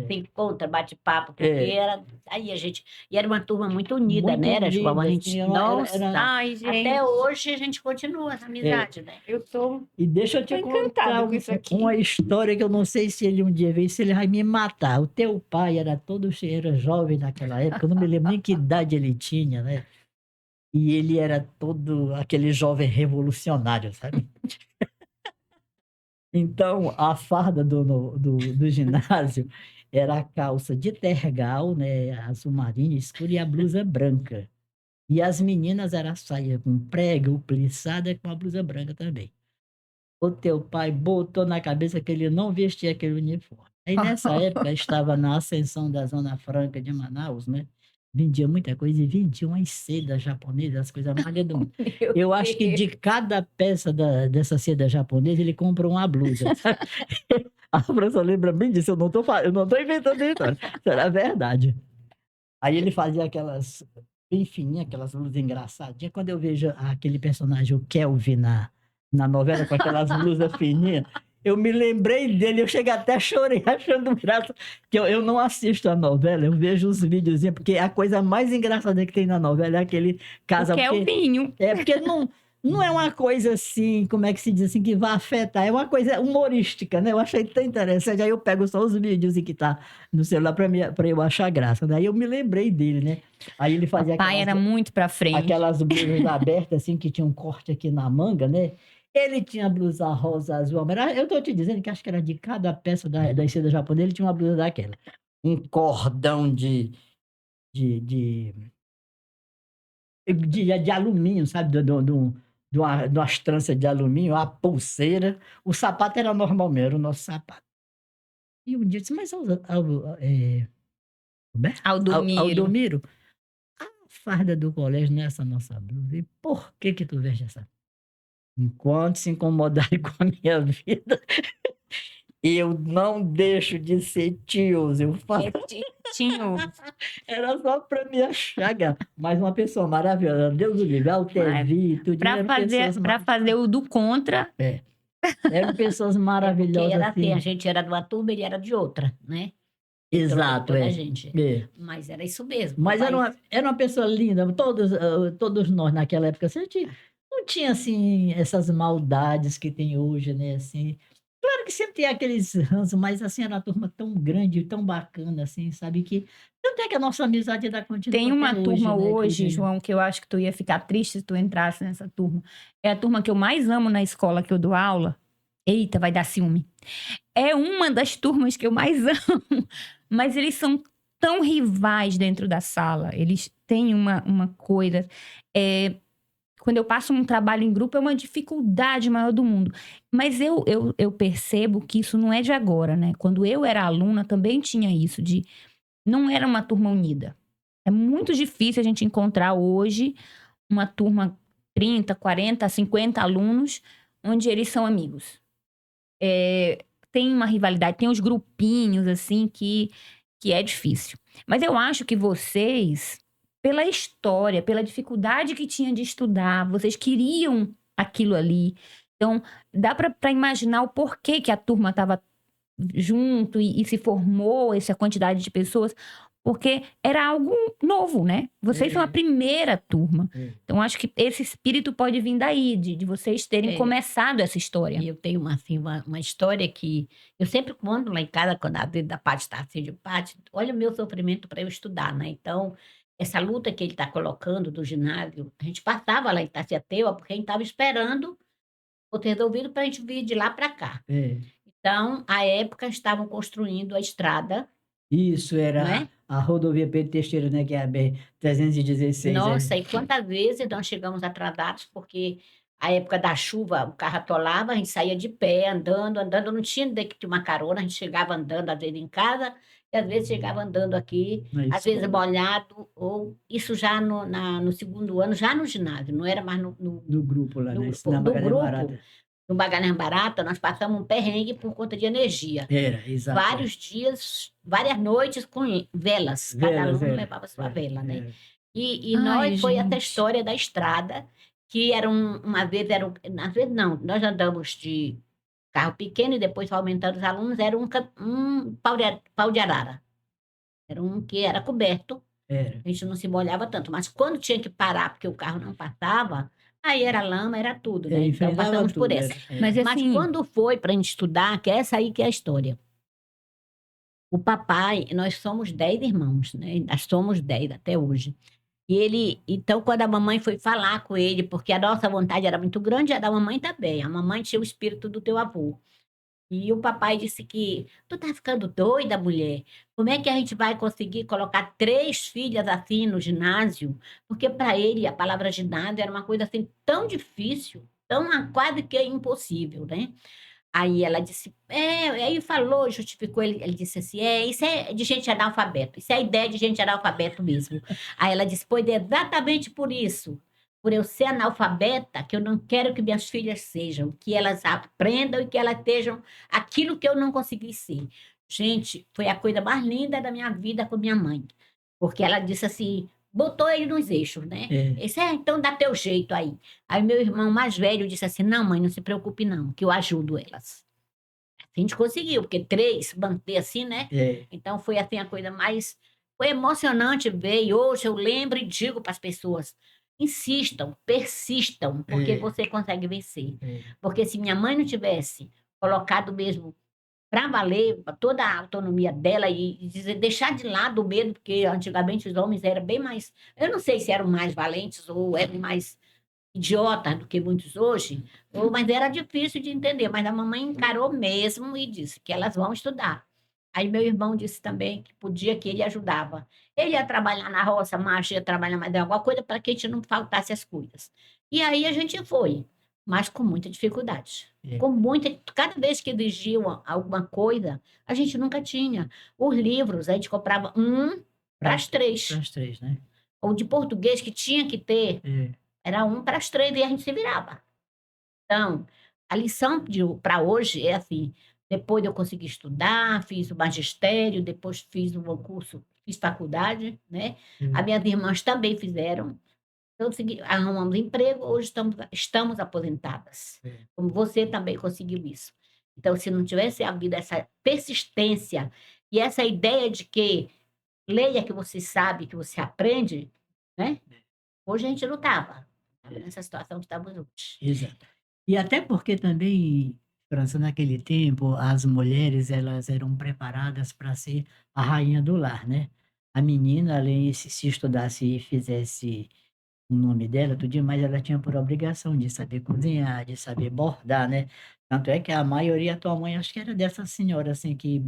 Tem contra, bate-papo, porque era. Aí a gente. E era uma turma muito unida, Muito né? Era, João? A unida, gente. assim, Nossa, Ai, gente. até hoje a gente continua essa amizade, né? Eu tô... E deixa eu te Tô encantada contar com isso aqui. uma história que eu não sei se ele um dia veio, se ele vai me matar. O teu pai era era jovem naquela época, eu não me lembro nem que idade ele tinha, né? E ele era todo aquele jovem revolucionário, sabe? Então, a farda do ginásio era a calça de tergal, né, azul marinho escuro, e a blusa branca. E as meninas era a saia com prego, plissada, com a blusa branca também. O teu pai botou na cabeça que ele não vestia aquele uniforme. Aí, nessa época, estava na ascensão da Zona Franca de Manaus, né? Vendia muita coisa e vendia umas sedas japonesas, as coisas mais lindas do mundo. Eu acho que de cada peça dessa seda japonesa, ele comprou uma blusa. Sabe? A professora lembra bem disso, eu não tô inventando isso, isso era verdade. Aí ele fazia aquelas, bem fininhas, aquelas blusas engraçadinhas. Quando eu vejo aquele personagem, o Kelvin, na novela, com aquelas blusas fininhas, eu me lembrei dele, eu cheguei até a chorei, achando graça, que eu não assisto a novela, eu vejo os videozinhos, porque a coisa mais engraçada que tem na novela é aquele casal. Que é o vinho. Porque não é uma coisa assim, como é que se diz assim, que vai afetar, é uma coisa humorística, né? Eu achei tão interessante, aí eu pego só os vídeos que tá no celular para eu achar graça, daí eu me lembrei dele, né? Aí ele fazia Pai era muito pra frente. aquelas blusas abertas assim, que tinha um corte aqui na manga, né? Ele tinha blusa rosa, azul, amarelo. Eu tô te dizendo que acho que era de cada peça da seda japonesa, ele tinha uma blusa daquela. Um cordão de alumínio, sabe? De umas tranças de alumínio, a pulseira. O sapato era normal mesmo, era o nosso sapato. E um dia eu disse, mas Aldomiro, a farda do colégio não é essa nossa blusa. E por que tu veste essa? Enquanto se incomodarem com a minha vida, eu não deixo de ser tio. Eu faço. Tinho. Era só para me achar, mas uma pessoa maravilhosa. Deus o livre, Altevi, tudo. Para fazer o do contra. Eram pessoas maravilhosas. Porque assim. a gente era de uma turma, ele era de outra, né? Exato, a gente. Mas era isso mesmo. Mas era uma pessoa linda. Todos nós naquela época, assim, a gente não tinha assim essas maldades que tem hoje, né? Assim, claro que sempre tem aqueles ranços, mas assim era uma turma tão grande, tão bacana, assim, sabe que tanto é que a nossa amizade ainda continua. Tem uma até turma hoje, hoje, João, que eu acho que tu ia ficar triste se tu entrasse nessa turma. É a turma que eu mais amo na escola que eu dou aula. Eita, vai dar ciúme. É uma das turmas que eu mais amo, mas eles são tão rivais dentro da sala. Eles têm uma coisa. Quando eu passo um trabalho em grupo, é uma dificuldade maior do mundo. Mas eu percebo que isso não é de agora, né? Quando eu era aluna, também tinha isso de... Não era uma turma unida. É muito difícil a gente encontrar hoje uma turma 30, 40, 50 alunos, onde eles são amigos. Tem uma rivalidade, tem os grupinhos, assim, que é difícil. Mas eu acho que vocês... Pela história, pela dificuldade que tinha de estudar, vocês queriam aquilo ali. Então, dá para imaginar o porquê que a turma estava junto e se formou essa quantidade de pessoas, porque era algo novo, né? Vocês são a primeira turma. Então, acho que esse espírito pode vir daí, de vocês terem É. começado essa história. E eu tenho uma história que eu sempre conto lá em casa, quando a vida da Paty está assim de Paty, olha o meu sofrimento para eu estudar, né? Então, essa luta que ele está colocando do ginásio, a gente passava lá em Itaciateua, porque a gente estava esperando o ter resolvido para a gente vir de lá para cá. Então, à época, estavam construindo a estrada, Isso não era é? a rodovia Pedro Teixeira, né? Que é a BR-316. Nossa, e quantas vezes nós chegamos atrasados, porque a época da chuva, o carro atolava, a gente saía de pé, andando, não tinha de que ter uma carona, a gente chegava andando, às vezes em casa, e às vezes chegava andando aqui, Na às vezes escola. molhado, ou isso já no segundo ano, já no ginásio, não era mais Do grupo lá, no né? grupo. Na Do Magalhães grupo, Barata. no Magalhães Barata, nós passamos um perrengue por conta de energia. Era, exato. Vários dias, várias noites com velas, cada Velas, aluno era. levava sua vela, né? Era. E Ai, nós foi essa gente. história da estrada, que era uma vez, às vezes não, nós andamos de carro pequeno e depois foi aumentando os alunos, era um pau de arara. Era um que era coberto, Era. a gente não se molhava tanto, mas quando tinha que parar porque o carro não passava, aí era lama, era tudo, né? Então Enfrentava passamos por tudo. essa. Mas Mas assim, quando foi para a gente estudar, que é essa aí que é a história. O papai, nós somos 10 irmãos, né? Nós somos 10 até hoje. E ele, então, quando a mamãe foi falar com ele, porque a nossa vontade era muito grande, a da mamãe também. A mamãe tinha o espírito do teu avô. E o papai disse que, tu tá ficando doida, mulher? Como é que a gente vai conseguir colocar 3 filhas assim no ginásio? Porque para ele a palavra ginásio era uma coisa assim tão difícil, tão quase que impossível, né? Aí ela disse, aí falou, justificou, ele disse assim, isso é de gente analfabeto, isso é ideia de gente analfabeto mesmo. Aí ela disse, pois é exatamente por isso, por eu ser analfabeta, que eu não quero que minhas filhas sejam, que elas aprendam e que elas estejam aquilo que eu não consegui ser. Gente, foi a coisa mais linda da minha vida com minha mãe, porque ela disse assim, botou ele nos eixos, né? É. Esse então dá teu jeito aí. Aí meu irmão mais velho disse assim: não, mãe, não se preocupe, não, que eu ajudo elas. A gente conseguiu, porque 3, manter assim, né? É. Então foi assim a coisa mais. Foi emocionante ver, e hoje eu lembro e digo para as pessoas: insistam, persistam, porque É. você consegue vencer. É. Porque se minha mãe não tivesse colocado mesmo para valer toda a autonomia dela e deixar de lado o medo, porque antigamente os homens eram bem mais. Eu não sei se eram mais valentes ou eram mais idiotas do que muitos hoje, mas era difícil de entender. Mas a mamãe encarou mesmo e disse que elas vão estudar. Aí meu irmão disse também que podia, que ele ajudava. Ele ia trabalhar na roça, macho ia trabalhar mais alguma coisa para que a gente não faltasse as coisas. E aí a gente foi, mas com muita dificuldade. É. Com muita, cada vez que exigiam alguma coisa, a gente nunca tinha. Os livros, a gente comprava um para as 3. Para as 3, né? Ou de português que tinha que ter, É. era um para as 3 e a gente se virava. Então, a lição para hoje é assim: depois eu consegui estudar, fiz o magistério, depois fiz um curso, fiz faculdade, né? As minhas irmãs também fizeram. Então, arrumamos emprego, hoje estamos aposentadas. É. Como você também conseguiu isso. Então, se não tivesse havido essa persistência e essa ideia de que leia que você sabe, que você aprende, né? Hoje a gente não estava nessa situação que estamos hoje. Exato. E até porque também, França, naquele tempo, as mulheres elas eram preparadas para ser a rainha do lar, né? A menina, além se estudasse e fizesse o nome dela, tudo, mas ela tinha por obrigação de saber cozinhar, de saber bordar, né? Tanto é que a maioria, a tua mãe, acho que era dessa senhora, assim, que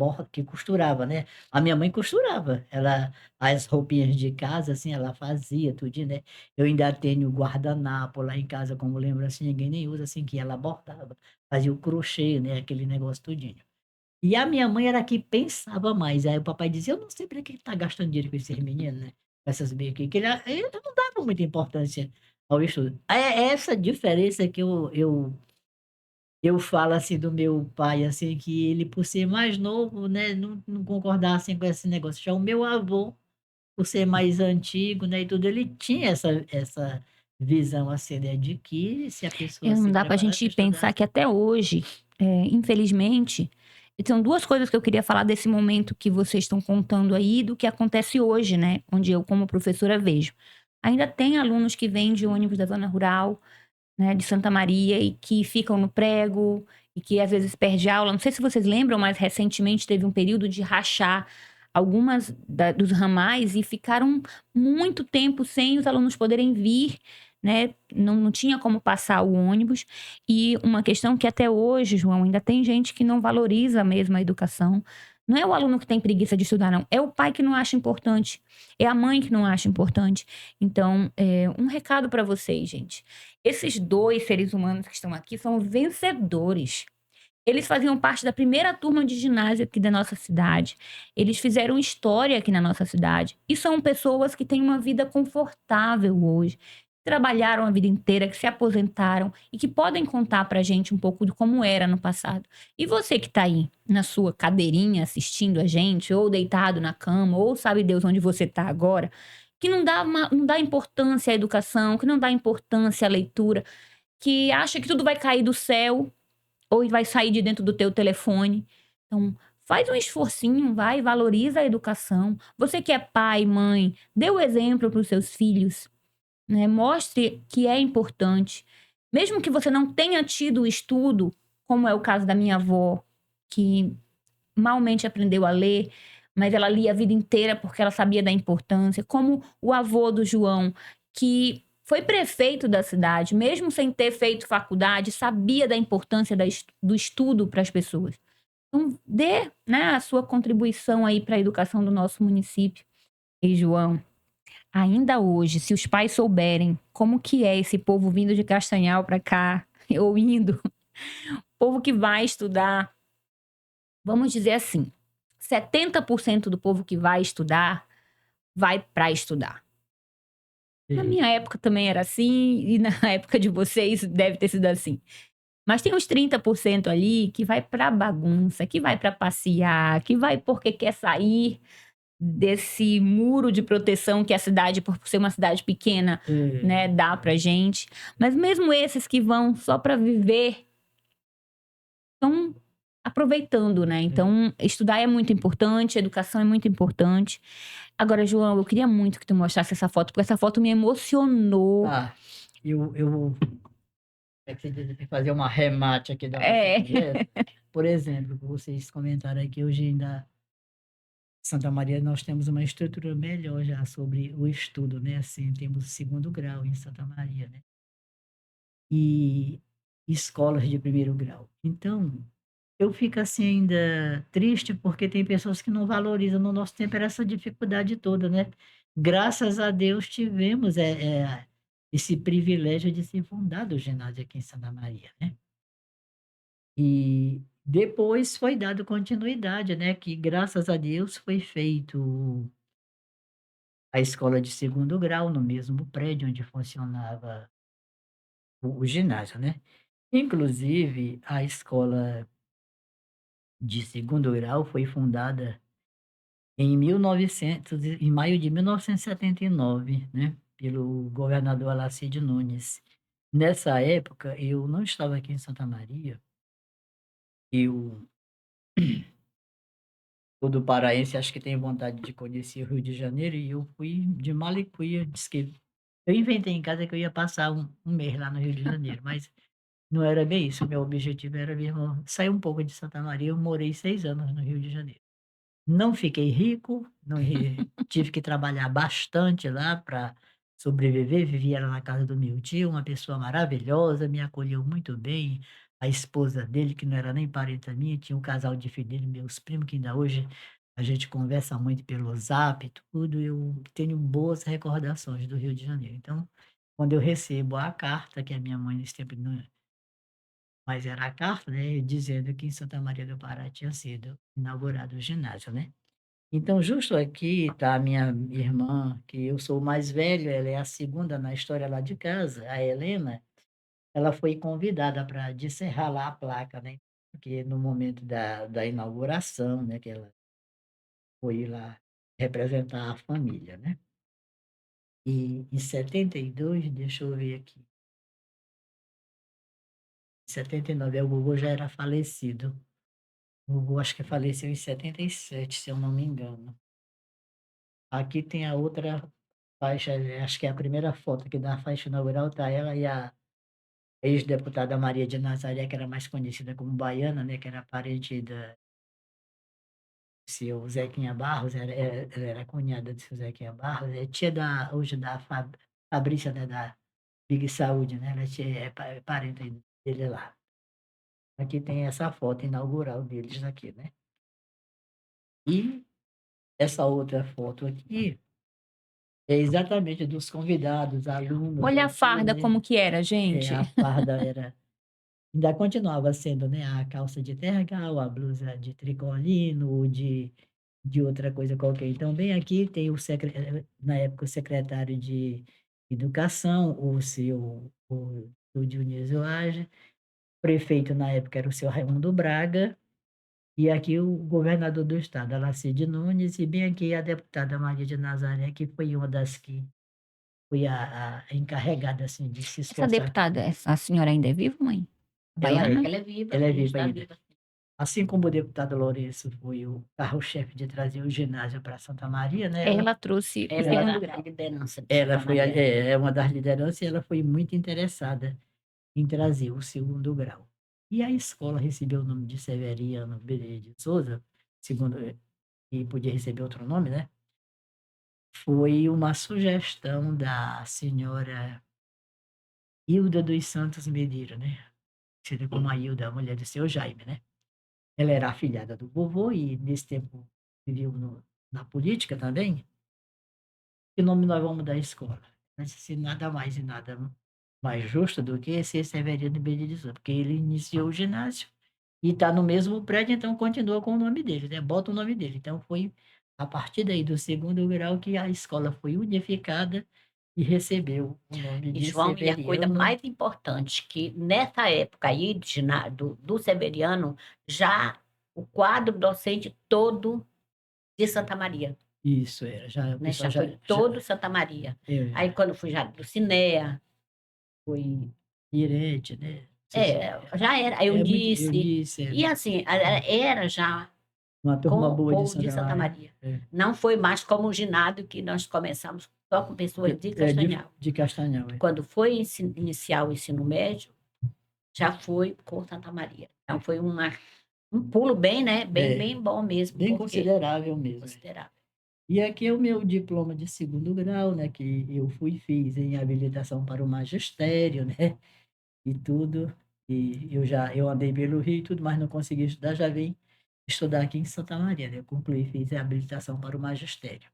costurava, né? A minha mãe costurava, ela, as roupinhas de casa, assim, ela fazia tudo, né? Eu ainda tenho guardanapo lá em casa, como lembro, assim, ninguém nem usa, assim, que ela bordava, fazia o crochê, né? Aquele negócio tudinho. E a minha mãe era a que pensava mais. Aí o papai dizia: eu não sei para que tá gastando dinheiro com esses meninos, né? Com essas bicas aqui, que ele não dava muita importância ao estudo. É essa diferença que eu falo assim do meu pai, assim, que ele, por ser mais novo, né, não concordava assim, com esse negócio. Já o meu avô, por ser mais antigo, né, e tudo, ele tinha essa visão assim, né, de que se a pessoa não se dá pra preparasse, gente pensar estudasse. que até hoje, infelizmente, E são duas coisas que eu queria falar desse momento que vocês estão contando aí, do que acontece hoje, né? Onde eu, como professora, vejo. Ainda tem alunos que vêm de ônibus da zona rural, né, de Santa Maria, e que ficam no prego, e que às vezes perde aula. Não sei se vocês lembram, mas recentemente teve um período de rachar algumas dos ramais e ficaram muito tempo sem os alunos poderem vir, né? Não tinha como passar o ônibus. E uma questão que até hoje, João, ainda tem gente que não valoriza mesmo a educação. Não é o aluno que tem preguiça de estudar, não. É o pai que não acha importante. É a mãe que não acha importante. Então, um recado para vocês, gente. Esses dois seres humanos que estão aqui são vencedores. Eles faziam parte da primeira turma de ginásio aqui da nossa cidade. Eles fizeram história aqui na nossa cidade. E são pessoas que têm uma vida confortável hoje. Trabalharam a vida inteira, que se aposentaram e que podem contar pra gente um pouco de como era no passado. E você que tá aí na sua cadeirinha assistindo a gente, ou deitado na cama, ou sabe Deus onde você tá agora, que não dá importância à educação, que não dá importância à leitura, que acha que tudo vai cair do céu ou vai sair de dentro do teu telefone. Então, faz um esforcinho, vai, valoriza a educação. Você que é pai, mãe, dê o exemplo para os seus filhos, né? Mostre que é importante. Mesmo que você não tenha tido o estudo, como é o caso da minha avó, que malmente aprendeu a ler, mas ela lia a vida inteira porque ela sabia da importância, como o avô do João, que foi prefeito da cidade, mesmo sem ter feito faculdade, sabia da importância do estudo para as pessoas. Então, dê, né, a sua contribuição aí para a educação do nosso município. E, João, ainda hoje, se os pais souberem como que é esse povo vindo de Castanhal para cá, ou indo, povo que vai estudar, vamos dizer assim, 70% do povo que vai estudar, vai para estudar. Na minha época também era assim, e na época de vocês deve ter sido assim. Mas tem uns 30% ali que vai para bagunça, que vai para passear, que vai porque quer sair desse muro de proteção que a cidade, por ser uma cidade pequena, né, dá pra gente. Mas mesmo esses que vão só para viver, estão aproveitando, né? Então, estudar é muito importante, educação é muito importante. Agora, João, eu queria muito que tu mostrasse essa foto, porque essa foto me emocionou. Tá. Eu é que você diz, tem que fazer uma remate aqui da nossa É. conversa. Por exemplo, vocês comentaram aqui hoje ainda Santa Maria nós temos uma estrutura melhor já sobre o estudo, né? Assim, temos o segundo grau em Santa Maria, né? E escolas de primeiro grau. Então, eu fico assim ainda triste porque tem pessoas que não valorizam. No nosso tempo era essa dificuldade toda, né? Graças a Deus tivemos esse privilégio de ser fundado o ginásio aqui em Santa Maria, né? E depois foi dado continuidade, né? Que graças a Deus foi feito a escola de segundo grau no mesmo prédio onde funcionava o ginásio, né? Inclusive, a escola de segundo grau foi fundada em maio de 1979, né, pelo governador Alacide Nunes. Nessa época, eu não estava aqui em Santa Maria, eu todo paraense acho que tem vontade de conhecer o Rio de Janeiro, e eu fui de Malicuia, disse que eu inventei em casa que eu ia passar um mês lá no Rio de Janeiro, mas não era bem isso, o meu objetivo era mesmo sair um pouco de Santa Maria. Eu morei 6 anos no Rio de Janeiro. Não fiquei rico, não tive que trabalhar bastante lá para sobreviver. Vivia lá na casa do meu tio, uma pessoa maravilhosa, me acolheu muito bem. A esposa dele, que não era nem parenta minha, tinha um casal de filhos dele, meus primos, que ainda hoje a gente conversa muito pelo Zap e tudo. Eu tenho boas recordações do Rio de Janeiro. Então, quando eu recebo a carta, que a minha mãe nesse tempo não, mas era a carta, né, dizendo que em Santa Maria do Pará tinha sido inaugurado o ginásio, né? Então, justo aqui está a minha irmã, que eu sou o mais velho, ela é a segunda na história lá de casa, a Helena. Ela foi convidada para descerrar lá a placa, né? Porque no momento da inauguração, né, que ela foi lá representar a família, né? E em 72, deixa eu ver aqui, em 79, o Gugu já era falecido. O vô acho que faleceu em 77, se eu não me engano. Aqui tem a outra faixa, acho que é a primeira foto que da faixa inaugural, tá ela e a ex-deputada Maria de Nazaré, que era mais conhecida como Baiana, né, que era parente da seu Zequinha Barros, ela era cunhada do seu Zequinha Barros, é tia da hoje da Fabrícia, né, da Big Saúde, né, ela é tia é parente aí dele lá. Aqui tem essa foto inaugural deles aqui, né. E essa outra foto aqui é exatamente dos convidados, alunos Olha a aqui, farda né. como que era, É, gente. a farda era ainda continuava sendo, né, a calça de tergal, a blusa de tricolino ou de outra coisa qualquer. Então, bem aqui tem na época, o secretário de educação, o Dionísio Lage, prefeito na época era o seu Raimundo Braga, e aqui o governador do estado, Alacide Nunes, e bem aqui a deputada Maria de Nazaré, que foi uma das que foi a encarregada, assim, de se Essa esforçar. deputada, a senhora ainda é viva, mãe? Ela é, Baiana? Ela é viva, ela é ainda viva está ainda. viva. Assim como o deputado Lourenço foi o carro-chefe de trazer o ginásio para Santa Maria, né, ela Ela trouxe o Ela segundo era a grau. liderança de ela Santa foi Maria. é uma das lideranças e ela foi muito interessada em trazer o segundo grau. E a escola recebeu o nome de Severiano Bezerra de Souza, segundo e podia receber outro nome, né, foi uma sugestão da senhora Hilda dos Santos Medeiros, né, conhecida como a Hilda, a mulher do seu Jaime, né. Ela era afilhada do vovô e nesse tempo viveu na política também. Que nome nós vamos dar à escola? Mas assim, nada mais e nada mais justo do que ser Severino Benedito, porque ele iniciou o ginásio e está no mesmo prédio, então continua com o nome dele, né, bota o nome dele. Então foi a partir daí do segundo grau que a escola foi unificada e recebeu o nome E de João, e a coisa Severiano. mais importante, que nessa época aí do Severiano, já o quadro docente todo de Santa Maria, Isso, era, já o né, pessoal já foi todo Santa Maria. é, Aí quando fui já do Cineia, foi Irete, né, não sei se já era, a é muito Eunice, Eunice, e assim, era já uma com turma o boa de povo de Santa Santa Maria. Maria. É. Não foi mais como o ginásio que nós começamos só com pessoas de É Castanhal. de Castanhal, é. Quando foi iniciar o ensino médio, já foi com Santa Maria. Então foi um pulo bem, né, É, bem bom mesmo, bem porque considerável mesmo. considerável. E aqui é o meu diploma de segundo grau, né, que eu fiz em habilitação para o magistério, né, e tudo. E eu andei pelo Rio e tudo, mas não consegui estudar, já vim estudar aqui em Santa Maria, né, eu concluí, fiz a habilitação para o magistério.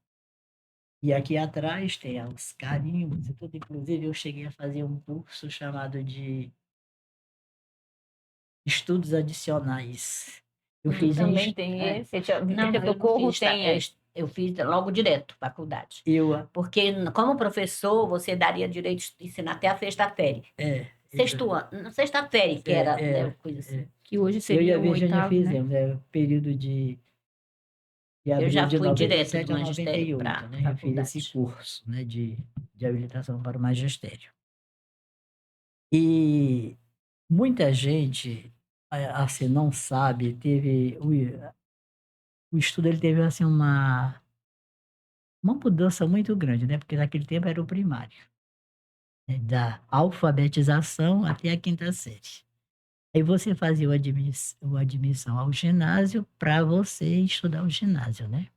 E aqui atrás tem os carimbos e tudo, inclusive eu cheguei a fazer um curso chamado de Estudos Adicionais. Eu fiz em Também his tem É. esse. Não, Esse eu não socorro fiz, tá? tem. Eu fiz logo direto, faculdade. eu Porque como professor, você daria direito de ensinar até a sexta série. é, Sexto ano, sexta série, que era, né, coisa assim. Que hoje eu e a seria o Virgínia oitavo, né? fizemos, período de Eu abril já de fui direto do 97 a magistério 98, para né, eu fiz esse faculdade. curso, né, de habilitação para o magistério. E muita gente, assim, não sabe, teve o estudo ele teve, assim, uma mudança muito grande, né, porque naquele tempo era o primário, né, da alfabetização até a quinta série. Aí você fazia o admissão ao ginásio para você estudar o ginásio, né.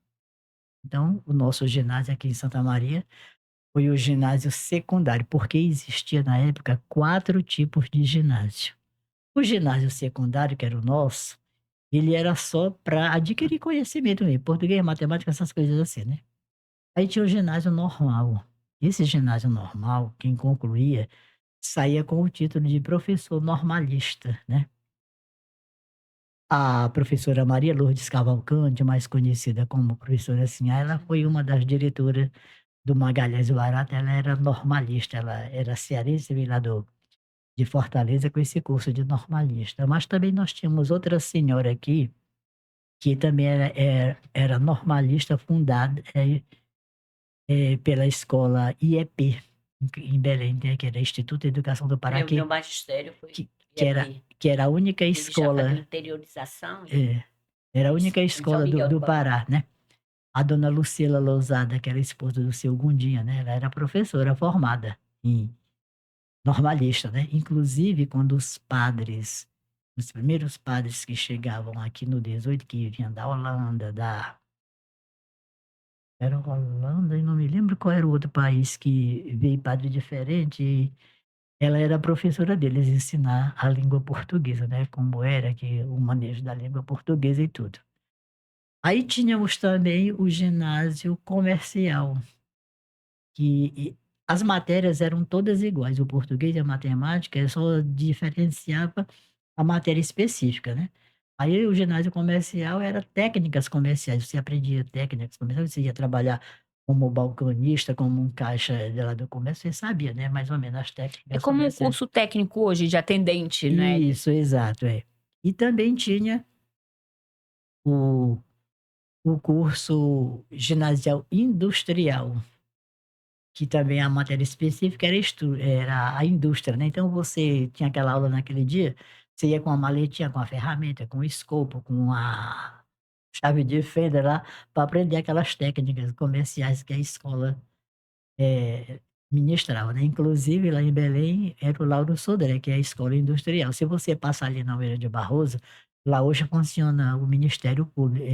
Então, o nosso ginásio aqui em Santa Maria foi o ginásio secundário, porque existia na época 4 tipos de ginásio. O ginásio secundário, que era o nosso, ele era só para adquirir conhecimento mesmo, português, matemática, essas coisas assim, né. Aí tinha o ginásio normal. Esse ginásio normal, quem concluía, saía com o título de professor normalista, né. A professora Maria Lourdes Cavalcante, mais conhecida como professora Sinhá, ela foi uma das diretoras do Magalhães Barata, ela era normalista, ela era cearense, veio lá de Fortaleza com esse curso de normalista. Mas também nós tínhamos outra senhora aqui, que também era normalista, fundada pela escola IEP, em Belém, né, que era Instituto de Educação do Pará, Meu magistério foi que, que, era, IEP. que era a única Eles já faziam escola. interiorização. É, Era a única Em escola São Miguel do do Pará. Pará, né? A dona Lucila Lousada, que era esposa do seu Gundinha, né? Ela era professora formada em normalista, né? Inclusive, quando os primeiros padres que chegavam aqui no 18, que vinham da Holanda, era Holanda, e não me lembro qual era o outro país que veio padre diferente, e ela era professora deles, ensinar a língua portuguesa, né? Como era que o manejo da língua portuguesa e tudo. Aí tínhamos também o ginásio comercial, que as matérias eram todas iguais, o português e a matemática, só diferenciava a matéria específica, né. Aí o ginásio comercial era técnicas comerciais, você aprendia técnicas comerciais, você ia trabalhar como balconista, como um caixa de lá do comércio, você sabia, né, mais ou menos as É técnicas como um comerciais. curso técnico hoje de atendente, né? Isso, exato, é. E também tinha o curso ginasial industrial, que também a matéria específica era a indústria, né, então você tinha aquela aula naquele dia, você ia com a maletinha, com a ferramenta, com o escopo, com a chave de fenda lá, para aprender aquelas técnicas comerciais que a escola, eh, ministrava, né. Inclusive lá em Belém era o Lauro Sodré, que é a escola industrial. Se você passar ali na Almeida de Barroso, lá hoje funciona o Ministério Público,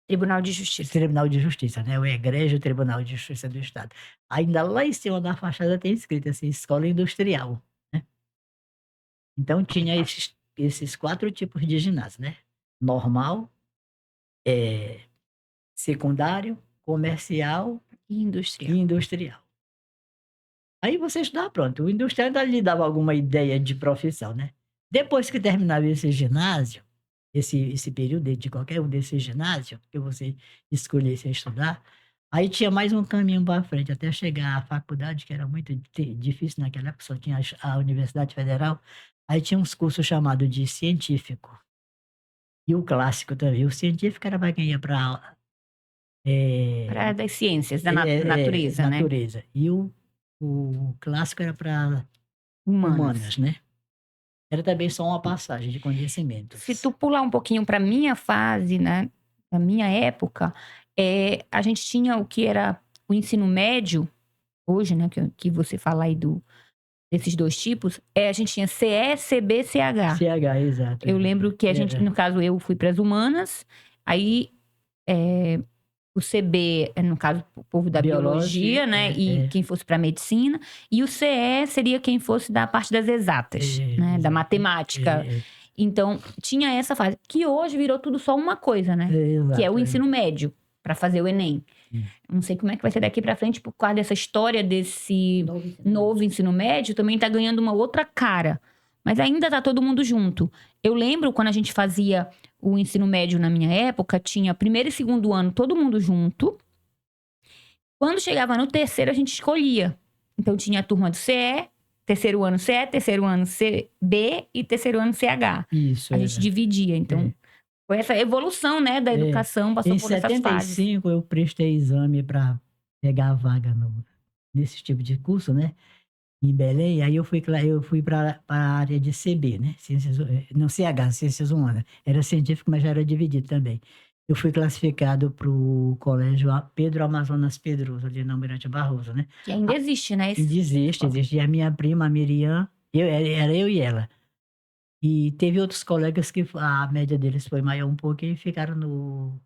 Tribunal de o Justiça. Tribunal de Justiça, né, o Egrégio Tribunal de Justiça do Estado. Ainda lá em cima da fachada tem escrito assim: "Escola Industrial", né. Então tinha esses 4 tipos de ginásio, né, normal, eh, secundário, comercial E e industrial. industrial. Aí você estudava, pronto, o industrial ainda lhe dava alguma ideia de profissão, né. Depois que terminava esse ginásio, esse período de qualquer um desses ginásio que você escolhesse estudar, aí tinha mais um caminho para frente até chegar à faculdade, que era muito difícil naquela época, só tinha a Universidade Federal, aí tinha uns cursos chamado de científico, e o clássico também. O científico era para quem ia para, Para área das ciências, da natureza, né? natureza, e o clássico era para Humanas. humanas, né. Era também só uma passagem de Se conhecimentos. tu pular um pouquinho para minha fase, né, na minha época, a gente tinha o que era o ensino médio, hoje, né, que você fala aí desses 2 tipos, a gente tinha CE, CB, CH. CH, exato, Eu lembro que a gente, era no caso, eu fui para as humanas, aí, eh, o CB no caso, o povo da biologia, biológica, né, e quem fosse para medicina, e o CE seria quem fosse da parte das exatas, né, da exato, matemática. é, Então, tinha essa fase, que hoje virou tudo só uma coisa, né, que é o exato, ensino médio, para fazer o Enem. Hum. Não sei como é que vai ser daqui para frente, por causa dessa história desse novo ensino médio, também tá ganhando uma outra cara. Mas ainda tá todo mundo junto. Eu lembro quando a gente fazia o ensino médio na minha época, tinha primeiro e segundo ano todo mundo junto. Quando chegava no terceiro, a gente escolhia. Então tinha a turma do CE, terceiro ano CE, terceiro ano CB e terceiro ano CH. Isso, A gente era. dividia. Então, foi essa evolução, né, da educação, passou Em por essas fases. 75 eu prestei exame para pegar a vaga nesse tipo de curso, né, em Belém, aí eu fui para a área de CB, né, não, CH, Ciências Humanas. Era científico, mas já era dividido também. Eu fui classificado para o colégio Pedro Amazonas Pedroso, ali na Almirante Barroso, né. Que ainda existe, né? E existe. E a minha prima, a Miriam, era eu e ela. E teve outros colegas que a média deles foi maior um pouquinho e ficaram no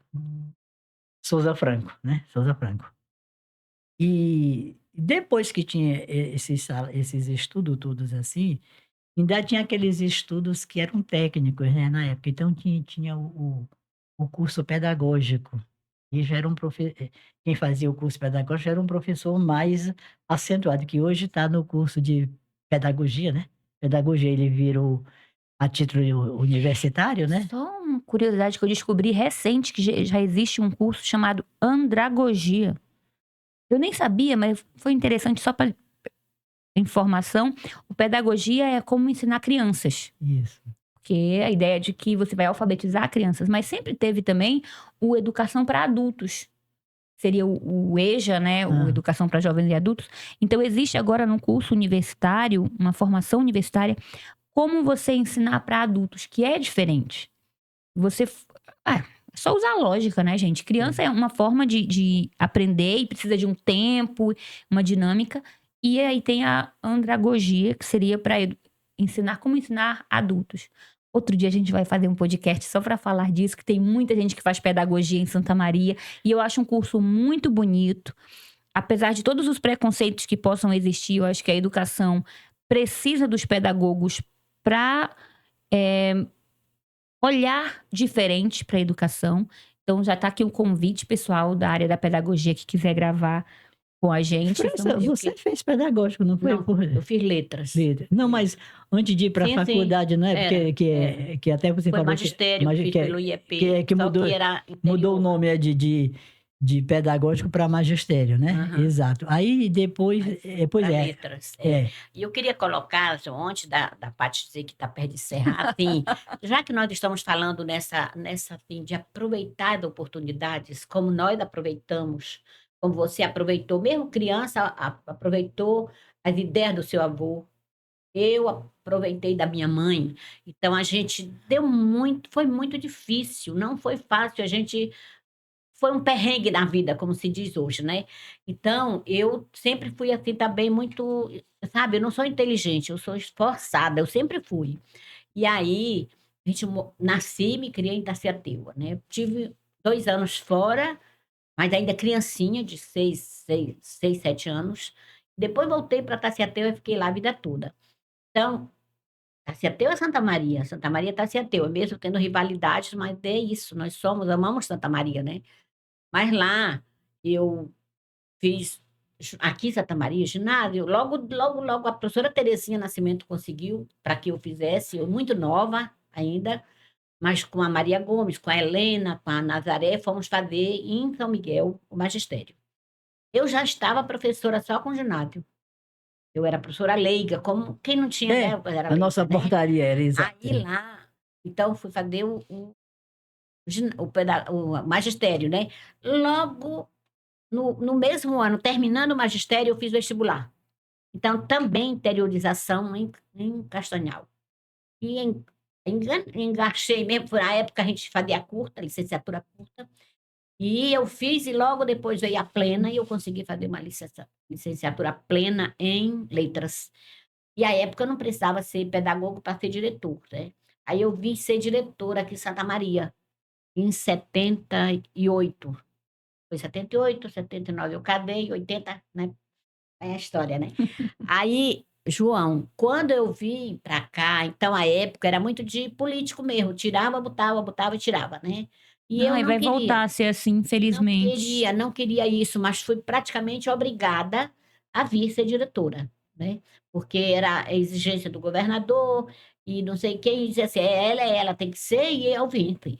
Souza Franco, né, Souza Franco. E depois que tinha esses estudos todos assim, ainda tinha aqueles estudos que eram técnicos, né, na época. Então tinha o curso pedagógico, e já era quem fazia o curso pedagógico era um professor mais acentuado, que hoje está no curso de pedagogia, né. Pedagogia ele virou a título universitário, né. Só uma curiosidade que eu descobri recente, que já existe um curso chamado andragogia. Eu nem sabia, mas foi interessante só para informação. O pedagogia é como ensinar crianças. Isso. Porque a ideia de que você vai alfabetizar crianças, mas sempre teve também o educação para adultos. Seria o EJA, né? O Educação para Jovens e Adultos. Então, existe agora no curso universitário, uma formação universitária, como você ensinar para adultos, que é diferente. Você Só usar a lógica, né, gente? Criança é uma forma de aprender e precisa de um tempo, uma dinâmica. E aí tem a andragogia, que seria para ensinar como ensinar adultos. Outro dia a gente vai fazer um podcast só para falar disso, que tem muita gente que faz pedagogia em Santa Maria. E eu acho um curso muito bonito. Apesar de todos os preconceitos que possam existir, eu acho que a educação precisa dos pedagogos para olhar diferente para a educação. Então, já está aqui um convite, pessoal, da área da pedagogia que quiser gravar com a gente. França, Então, você fez pedagógico, não foi? Não, eu fiz letras. Não, mas antes de ir para a Sim, faculdade, não é? era, Que até você Foi falou magistério, fiz pelo IEP. que só mudou, que era mudou o interior. nome de pedagógico para magistério, né? Aham. Exato. Aí depois, pois Para é, letras. é. E eu queria colocar, João, antes da Paty dizer que está perto de encerrar, assim, já que nós estamos falando nessa assim, de aproveitar as oportunidades, como nós aproveitamos, como você aproveitou, mesmo criança, aproveitou as ideias do seu avô, eu aproveitei da minha mãe, então a gente foi muito difícil, não foi fácil, a gente foi um perrengue na vida, como se diz hoje, né. Então, eu sempre fui, assim, também muito, sabe, eu não sou inteligente, eu sou esforçada, eu sempre fui. E aí, a gente nasci e me criei em Taciateua, né. Tive 2 anos fora, mas ainda criancinha de 6, 7 anos. Depois voltei para Taciateua e fiquei lá a vida toda. Então, Taciateua é Santa Maria é Taciateua, mesmo tendo rivalidades, mas é isso, nós amamos Santa Maria, né. Mas lá eu fiz aqui em Santa Maria, ginásio, logo a professora Terezinha Nascimento conseguiu para que eu fizesse, eu muito nova ainda, mas com a Maria Gomes, com a Helena, com a Nazaré, fomos fazer em São Miguel o magistério. Eu já estava professora só com ginásio. Eu era professora leiga, como quem não tinha, né, eu era A nossa leiga, né. portaria era exata. Aí lá, então fui fazer o magistério, né. Logo no mesmo ano, terminando o magistério, eu fiz vestibular. Então, também interiorização em Castanhal. E engaixei mesmo, foi na época a gente fazia curta, licenciatura curta, e eu fiz e logo depois veio a plena e eu consegui fazer uma licenciatura plena em letras. E à época eu não precisava ser pedagogo para ser diretor, né. Aí eu vim ser diretora aqui em Santa Maria, em 78. Foi 78, 79 eu casei, 80, né, é a história, né. Aí, João, quando eu vim pra cá, então a época era muito de político mesmo, tirava, botava, botava e tirava, né. E eu ai, não vai voltar queria, a ser assim, infelizmente. não queria isso, mas fui praticamente obrigada a vir ser diretora, né, porque era a exigência do governador e não sei quem, dizia assim: é ela, tem que ser", e eu vim, fui.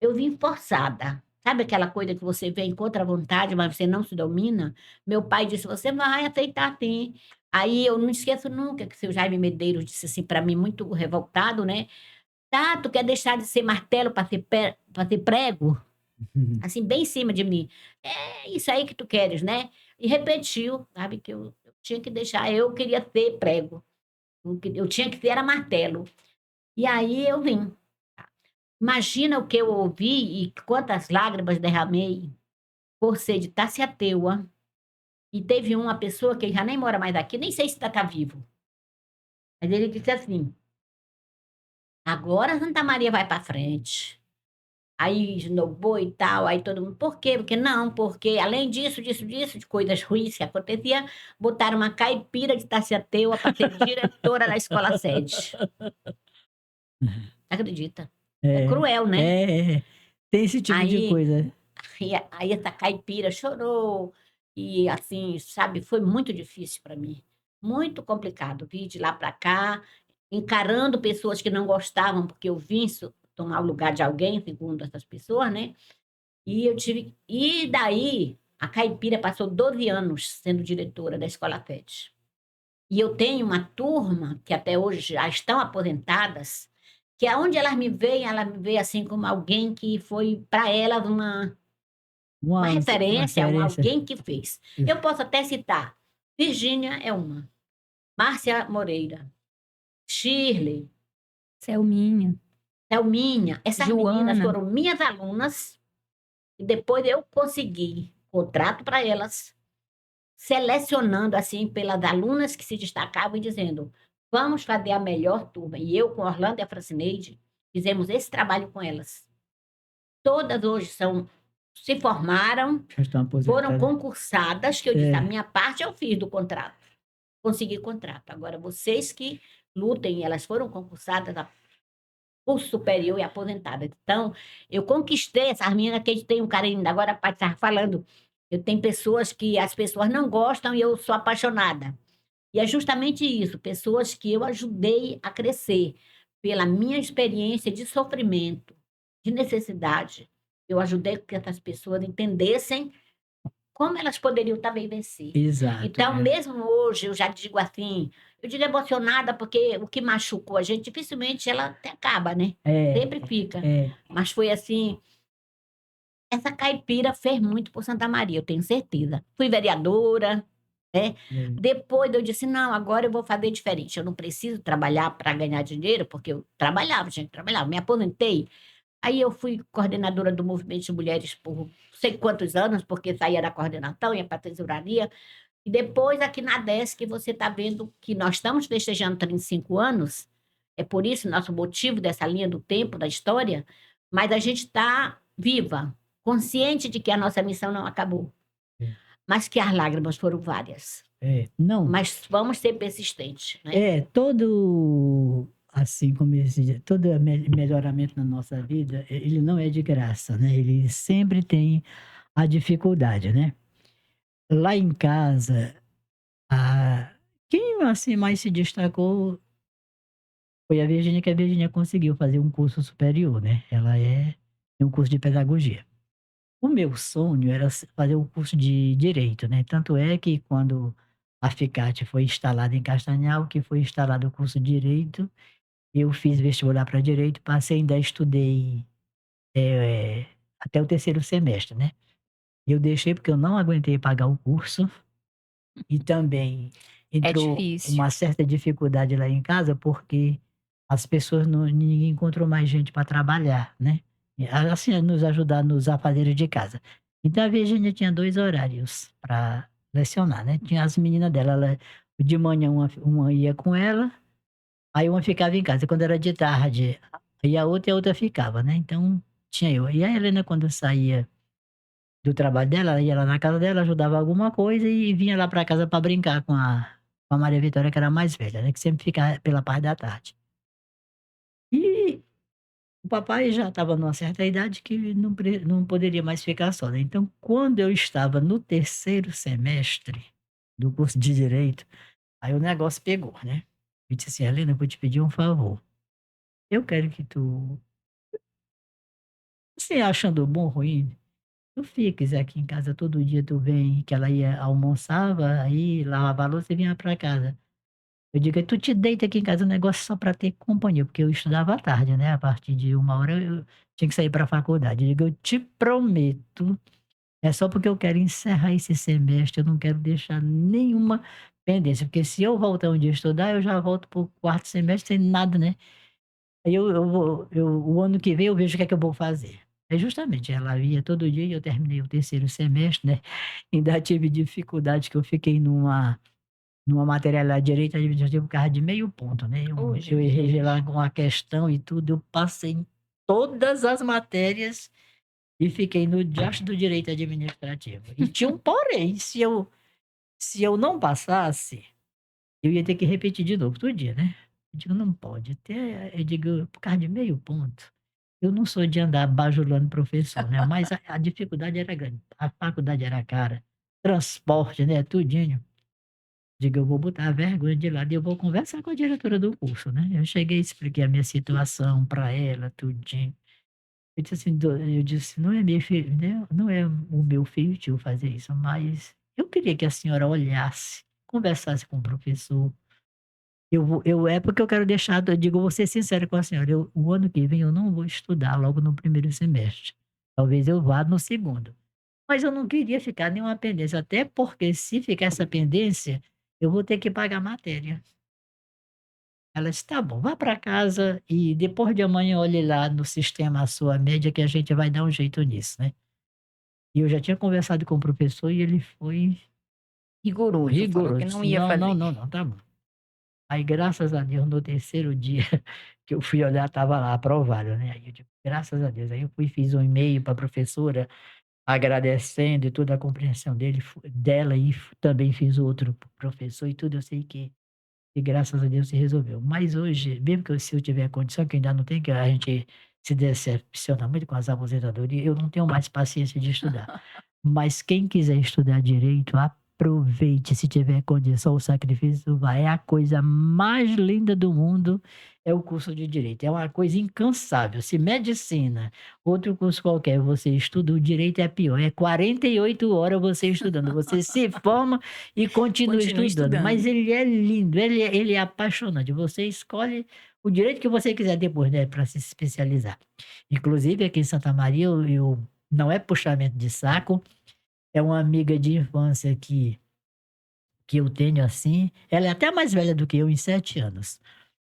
Eu vim forçada. Sabe aquela coisa que você vem contra a vontade, mas você não se domina? Meu pai disse: "Você vai aceitar sim". Aí eu não esqueço nunca que seu Jaime Medeiros disse assim para mim, muito revoltado, né: "Tá, tu quer deixar de ser martelo para ser prego?" Assim, bem em cima de mim. "É isso aí que tu queres, né?" E repetiu, sabe, que eu tinha que deixar, eu queria ser prego, eu tinha que ser era martelo. E aí eu vim. Imagina o que eu ouvi e quantas lágrimas derramei por ser de Taciateua, e teve uma pessoa que já nem mora mais aqui, nem sei se ainda tá vivo, mas ele disse assim: "Agora Santa Maria vai para frente". Aí esnobou e tal, aí todo mundo: "Por quê?" Porque não, porque além disso, de coisas ruins que acontecia, botaram uma caipira de Taciateua para ser diretora da escola sede. Acredita? É É, cruel, né? é. Tem esse tipo de Aí coisa. aí essa caipira chorou, e assim, sabe, foi muito difícil para mim, muito complicado vir de lá para cá, encarando pessoas que não gostavam, porque eu vim tomar o lugar de alguém, segundo essas pessoas, né, e daí a caipira passou 12 anos sendo diretora da escola PET. E eu tenho uma turma que até hoje já estão aposentadas, que aonde elas me veem, ela me vê assim como alguém que foi para elas uma Uma referência, referência. alguém que fez. Eu posso até citar, Virgínia é uma, Márcia Moreira, Shirley, Selminha. Thelminha, essas meninas Joana. foram minhas alunas e depois eu consegui contrato para elas, selecionando assim pelas alunas que se destacavam e dizendo: vamos fazer a melhor turma. E eu, com Orlando e a Francineide, fizemos esse trabalho com elas. Todas hoje se formaram, Já estão foram aposentadas. concursadas, que eu disse, a É, minha parte eu fiz do contrato, consegui contrato. Agora, vocês que lutem, elas foram concursadas a curso superior e aposentadas. Então, eu conquistei essas meninas que a gente tem um carinho. Agora, a Paty estava falando, eu tenho pessoas que as pessoas não gostam e eu sou apaixonada. E é justamente isso, pessoas que eu ajudei a crescer pela minha experiência de sofrimento, de necessidade. Eu ajudei que essas pessoas entendessem como elas poderiam também vencer. exato. Então, mesmo hoje, eu já digo assim, eu digo emocionada, porque o que machucou a gente, dificilmente ela até acaba, né? É, Sempre fica. é, Mas foi assim, essa caipira fez muito por Santa Maria, eu tenho certeza. Fui vereadora, né? é. Depois eu disse, não, agora eu vou fazer diferente. Eu não preciso trabalhar para ganhar dinheiro, porque eu trabalhava, gente, trabalhava. Me aposentei. Aí eu fui coordenadora do Movimento de Mulheres por não sei quantos anos, porque saía da coordenação, ia para a tesouraria. E depois, aqui na DESC, você está vendo que nós estamos festejando 35 anos, é por isso nosso motivo dessa linha do tempo, da história, mas a gente está viva, consciente de que a nossa missão não acabou, mas que as lágrimas foram várias. Não, Mas vamos ser persistentes, né? todo, assim como todo melhoramento na nossa vida, ele não é de graça, né? Ele sempre tem a dificuldade, né? Lá em casa, a, quem assim mais se destacou foi a Virgínia, que a Virgínia conseguiu fazer um curso superior, né? Tem um curso de pedagogia. O meu sonho era fazer o curso de direito, né? Tanto é que quando a FICAT foi instalada em Castanhal, que foi instalado o curso de direito, eu fiz vestibular para direito, passei, ainda estudei até o terceiro semestre, né? Eu deixei porque eu não aguentei pagar o curso e também É entrou difícil. uma certa dificuldade lá em casa, porque as pessoas não, ninguém encontrou mais gente para trabalhar, né? Assim, a nos ajudar nos afazeres de casa. Então a Virgínia tinha 2 horários para lecionar, né? Tinha as meninas dela, de manhã uma ia com ela, aí uma ficava em casa. Quando era de tarde, ia a outra ficava, né? Então tinha eu. E a Helena, quando saía do trabalho dela, ela ia lá na casa dela, ajudava alguma coisa e vinha lá para casa para brincar com a Maria Vitória, que era a mais velha, né? Que sempre ficava pela parte da tarde. E o papai já estava numa certa idade que não poderia mais ficar só, né. Então, quando eu estava no terceiro semestre do curso de direito, aí o negócio pegou, né. Eu disse assim: "Helena, eu vou te pedir um favor, eu quero que tu, você achando bom ou ruim, tu fiques aqui em casa todo dia, tu vem", que ela ia almoçava, aí lavava a louça e vinha para casa. Eu digo: "Tu te deita aqui em casa, o negócio só para ter companhia", porque eu estudava à tarde, né, a partir de 13h eu tinha que sair para a faculdade. Eu digo: "Eu te prometo, é só porque eu quero encerrar esse semestre, eu não quero deixar nenhuma pendência, porque se eu voltar um dia a estudar, eu já volto para o 4º semestre sem nada, né. Aí o ano que vem eu vejo o que é que eu vou fazer". É justamente, ela vinha todo dia e eu terminei o terceiro semestre, né, ainda tive dificuldade que eu fiquei numa matéria lá, direito administrativo, por causa de meio ponto, né, Ô, eu errei Jesus. lá com a questão e tudo, eu passei em todas as matérias e fiquei no diacho do direito administrativo. E tinha um porém, se eu não passasse, eu ia ter que repetir de novo tudinho, né. Eu digo: "Não pode ter", eu digo, por causa de meio ponto, eu não sou de andar bajulando professor, né, mas a dificuldade era grande, a faculdade era cara, transporte, né, tudinho. Digo: "Eu vou botar a vergonha de lado e eu vou conversar com a diretora do curso", né. Eu cheguei, expliquei a minha situação para ela, tudinho. Eu disse: "Não é meu feitio, né, não é o meu feitio fazer isso, mas eu queria que a senhora olhasse, conversasse com o professor. É porque eu quero deixar, eu digo, vou ser sincera com a senhora, o ano que vem eu não vou estudar logo no primeiro semestre, talvez eu vá no segundo. Mas eu não queria ficar nenhuma pendência, até porque se ficar essa pendência, eu vou ter que pagar a matéria". Ela disse: "Tá bom, vá para casa e depois de amanhã olhe lá no sistema a sua média que a gente vai dar um jeito nisso, né". E eu já tinha conversado com o professor e ele foi Rigoroso, falou rigoroso, que não disse: ia "Não, não, fazer. não, não, tá bom". Aí graças a Deus no terceiro dia que eu fui olhar estava lá aprovado, né, aí eu digo: "Graças a Deus". Aí eu fui e fiz um e-mail para a professora agradecendo e toda a compreensão dela e também fiz outro para o professor e tudo, eu sei que e graças a Deus se resolveu. Mas hoje, mesmo que se eu tiver condição, que eu ainda não tenho, que a gente se decepciona muito com as aposentadorias, eu não tenho mais paciência de estudar. Mas quem quiser estudar direito, aproveite, se tiver condição, o sacrifício vai. É a coisa mais linda do mundo, é o curso de direito. É uma coisa incansável. Se medicina, outro curso qualquer, você estuda, o direito é pior. É 48 horas você estudando. Você se forma e continua Continue estudando. Mas estudando. ele é lindo, ele é apaixonante. Você escolhe o direito que você quiser depois, né, para se especializar. Inclusive, aqui em Santa Maria, não é puxamento de saco, é uma amiga de infância que eu tenho, assim, ela é até mais velha do que eu em 7 anos,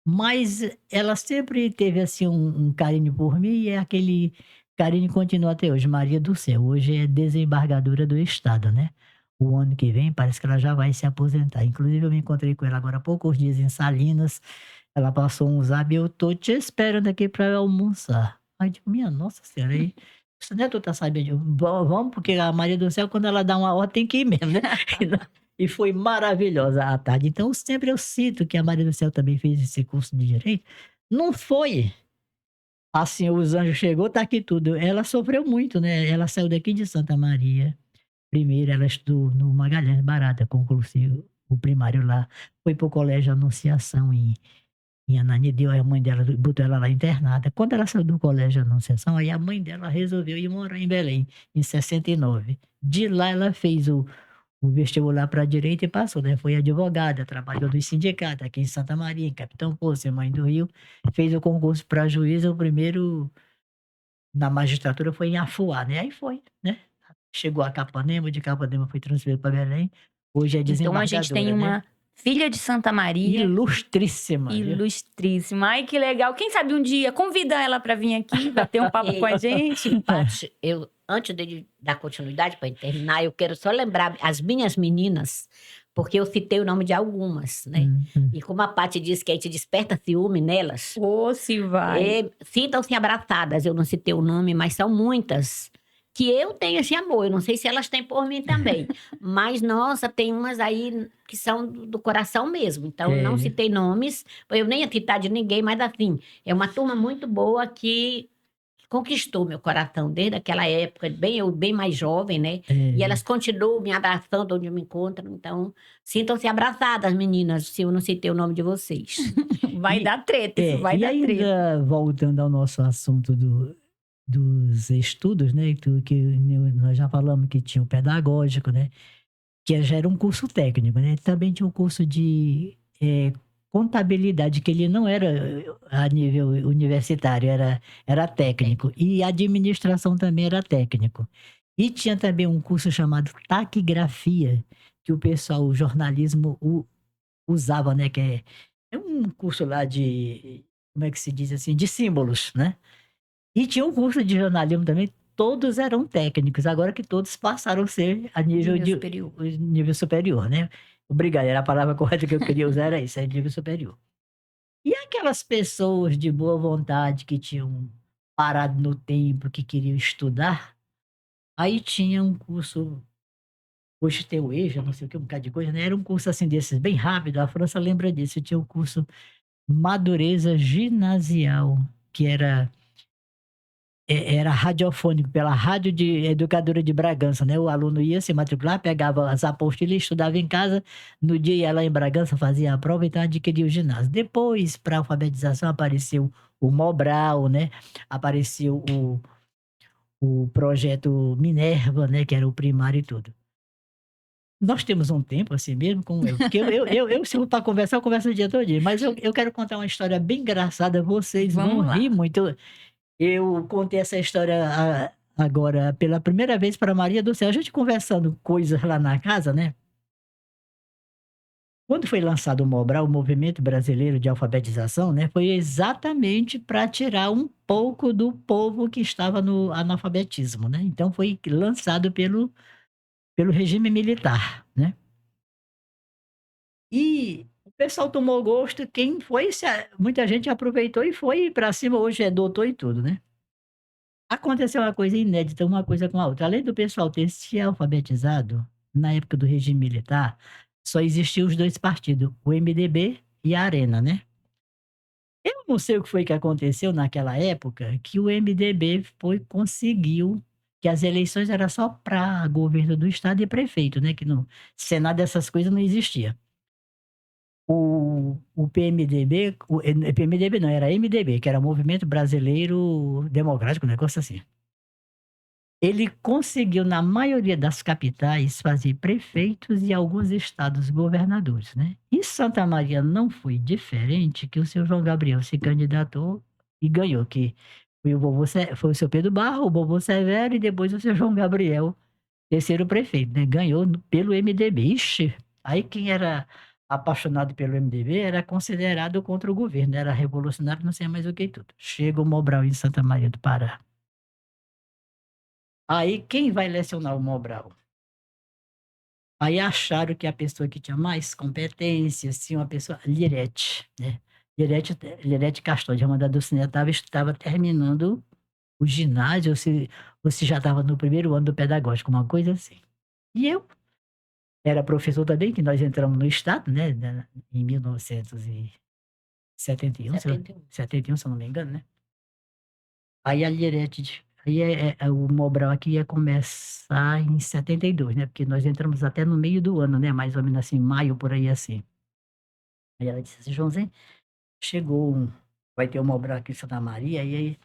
mas ela sempre teve, assim, um carinho por mim e é aquele carinho continua até hoje. Maria do Céu, hoje é desembargadora do estado, né. O ano que vem parece que ela já vai se aposentar. Inclusive eu me encontrei com ela agora há poucos dias em Salinas, ela passou um zap: "Eu tô te esperando aqui para almoçar". Aí eu digo: "Minha nossa senhora, aí você não é tu tá sabendo". Eu: Vamos, porque a Maria do Céu quando ela dá uma ordem tem que ir mesmo, né". E foi maravilhosa a tarde. Então sempre eu cito que a Maria do Céu também fez esse curso de direito, não foi assim, os anjos chegou, tá aqui tudo. Ela sofreu muito, né, ela saiu daqui de Santa Maria, primeiro ela estudou no Magalhães Barata, concluiu o primário lá, foi para o colégio Anunciação em Ananindeua, aí a mãe dela botou ela lá internada. Quando ela saiu do colégio Anunciação, aí a mãe dela resolveu ir morar em Belém, em 69. De lá ela fez o vestibular para direito e passou, né, foi advogada, trabalhou nos sindicatos aqui em Santa Maria, em Capitão Poço, em Mãe do Rio, fez o concurso para juíza, o primeiro na magistratura foi em Afuá, né, aí foi, né, chegou a Capanema, de Capanema foi transferido para Belém, hoje é Então a gente tem desembargadora, né, uma filha de Santa Maria, ilustríssima, viu. ilustríssima. Ai, que legal. Quem sabe um dia convida ela para vir aqui bater um papo com a gente? Paty, eu antes de dar continuidade para terminar, eu quero só lembrar as minhas meninas, porque eu citei o nome de algumas, né. Uhum. E como a Paty disse que a gente desperta ciúme nelas, Ô, se vai. sintam-se abraçadas, eu não citei o nome, mas são muitas, que eu tenho esse amor, eu não sei se elas têm por mim também, mas nossa, tem umas aí que são do coração mesmo, então não É, citei nomes, eu nem ia citar de ninguém, mas assim, é uma turma muito boa que conquistou meu coração desde aquela época, bem mais jovem, né, e é. elas continuam me abraçando onde eu me encontro, então sintam-se abraçadas meninas, se eu não citei o nome de vocês. Vai E dar treta, isso vai e dar treta. ainda voltando ao nosso assunto dos estudos, né, que nós já falamos que tinha o pedagógico, né, que já era um curso técnico, né, também tinha um curso de, contabilidade, que ele não era a nível universitário, era técnico, e administração também era técnico. E tinha também um curso chamado taquigrafia, que o pessoal, o jornalismo usava, né, que é um curso lá de, como é que se diz assim, de símbolos, né. E tinha um curso de jornalismo também, todos eram técnicos, agora que todos passaram a ser a nível Nível de superior. nível superior, né. Obrigado, era a palavra correta que eu queria usar era isso, é nível superior. E aquelas pessoas de boa vontade que tinham parado no tempo, que queriam estudar, aí tinha um curso, hoje tem o EJA, não sei o que, um bocado de coisa, né, era um curso assim desses bem rápido, a França lembra disso, tinha o curso Madureza Ginasial, que era radiofônico, pela Rádio de Educadora de Bragança, né, o aluno ia se matricular, pegava as apostilas, estudava em casa, no dia ia lá em Bragança, fazia a prova, então adquiria o ginásio. Depois, para alfabetização, apareceu o Mobral, né, apareceu o projeto Minerva, né, que era o primário e tudo. Nós temos um tempo assim mesmo, como eu, porque eu se for para conversar, eu converso o dia todinho, mas eu quero contar uma história bem engraçada, vocês vão Vamos rir lá. muito. Eu contei essa história agora pela primeira vez para Maria do Céu, a gente conversando coisas lá na casa, né. Quando foi lançado o Mobral, o Movimento Brasileiro de Alfabetização, né, foi exatamente para tirar um pouco do povo que estava no analfabetismo, né? Então foi lançado pelo regime militar, né? E o pessoal tomou gosto, quem foi, muita gente aproveitou e foi para cima, hoje é doutor e tudo, né? Aconteceu uma coisa inédita, uma coisa com a outra. Além do pessoal ter se alfabetizado, na época do regime militar, só existiam os dois partidos, o MDB e a Arena, né? Eu não sei o que foi que aconteceu naquela época, que o MDB conseguiu, que as eleições era só para governo do estado e prefeito, né? Que no Senado essas coisas não existia. O PMDB, PMDB não, era MDB, que era Movimento Brasileiro Democrático, um negócio assim. Ele conseguiu, na maioria das capitais, fazer prefeitos e alguns estados governadores, né? E Santa Maria não foi diferente, que o seu João Gabriel se candidatou e ganhou, que foi o seu Pedro Barro, o vovô Severo e depois o seu João Gabriel, terceiro prefeito, né? Ganhou pelo MDB. Ixi, aí quem era apaixonado pelo MDB era considerado contra o governo, era revolucionário, não sei mais o que tudo. Chega o Mobral em Santa Maria do Pará. Aí quem vai lecionar o Mobral? Aí acharam que a pessoa que tinha mais competência, assim, uma pessoa, Lirete, né? Lirete Castor, uma da Dulcinea, estava terminando o ginásio, ou se já estava no primeiro ano do pedagógico, uma coisa assim. E eu era professor também, que nós entramos no Estado, né, em 1971, 71, se eu não me engano, né? Aí a Lirete, aí o Mobral aqui ia começar em 72, né? Porque nós entramos até no meio do ano, né? Mais ou menos assim, maio, por aí assim. Aí ela disse assim, Joãozinho, vai ter o Mobral aqui em Santa Maria, e aí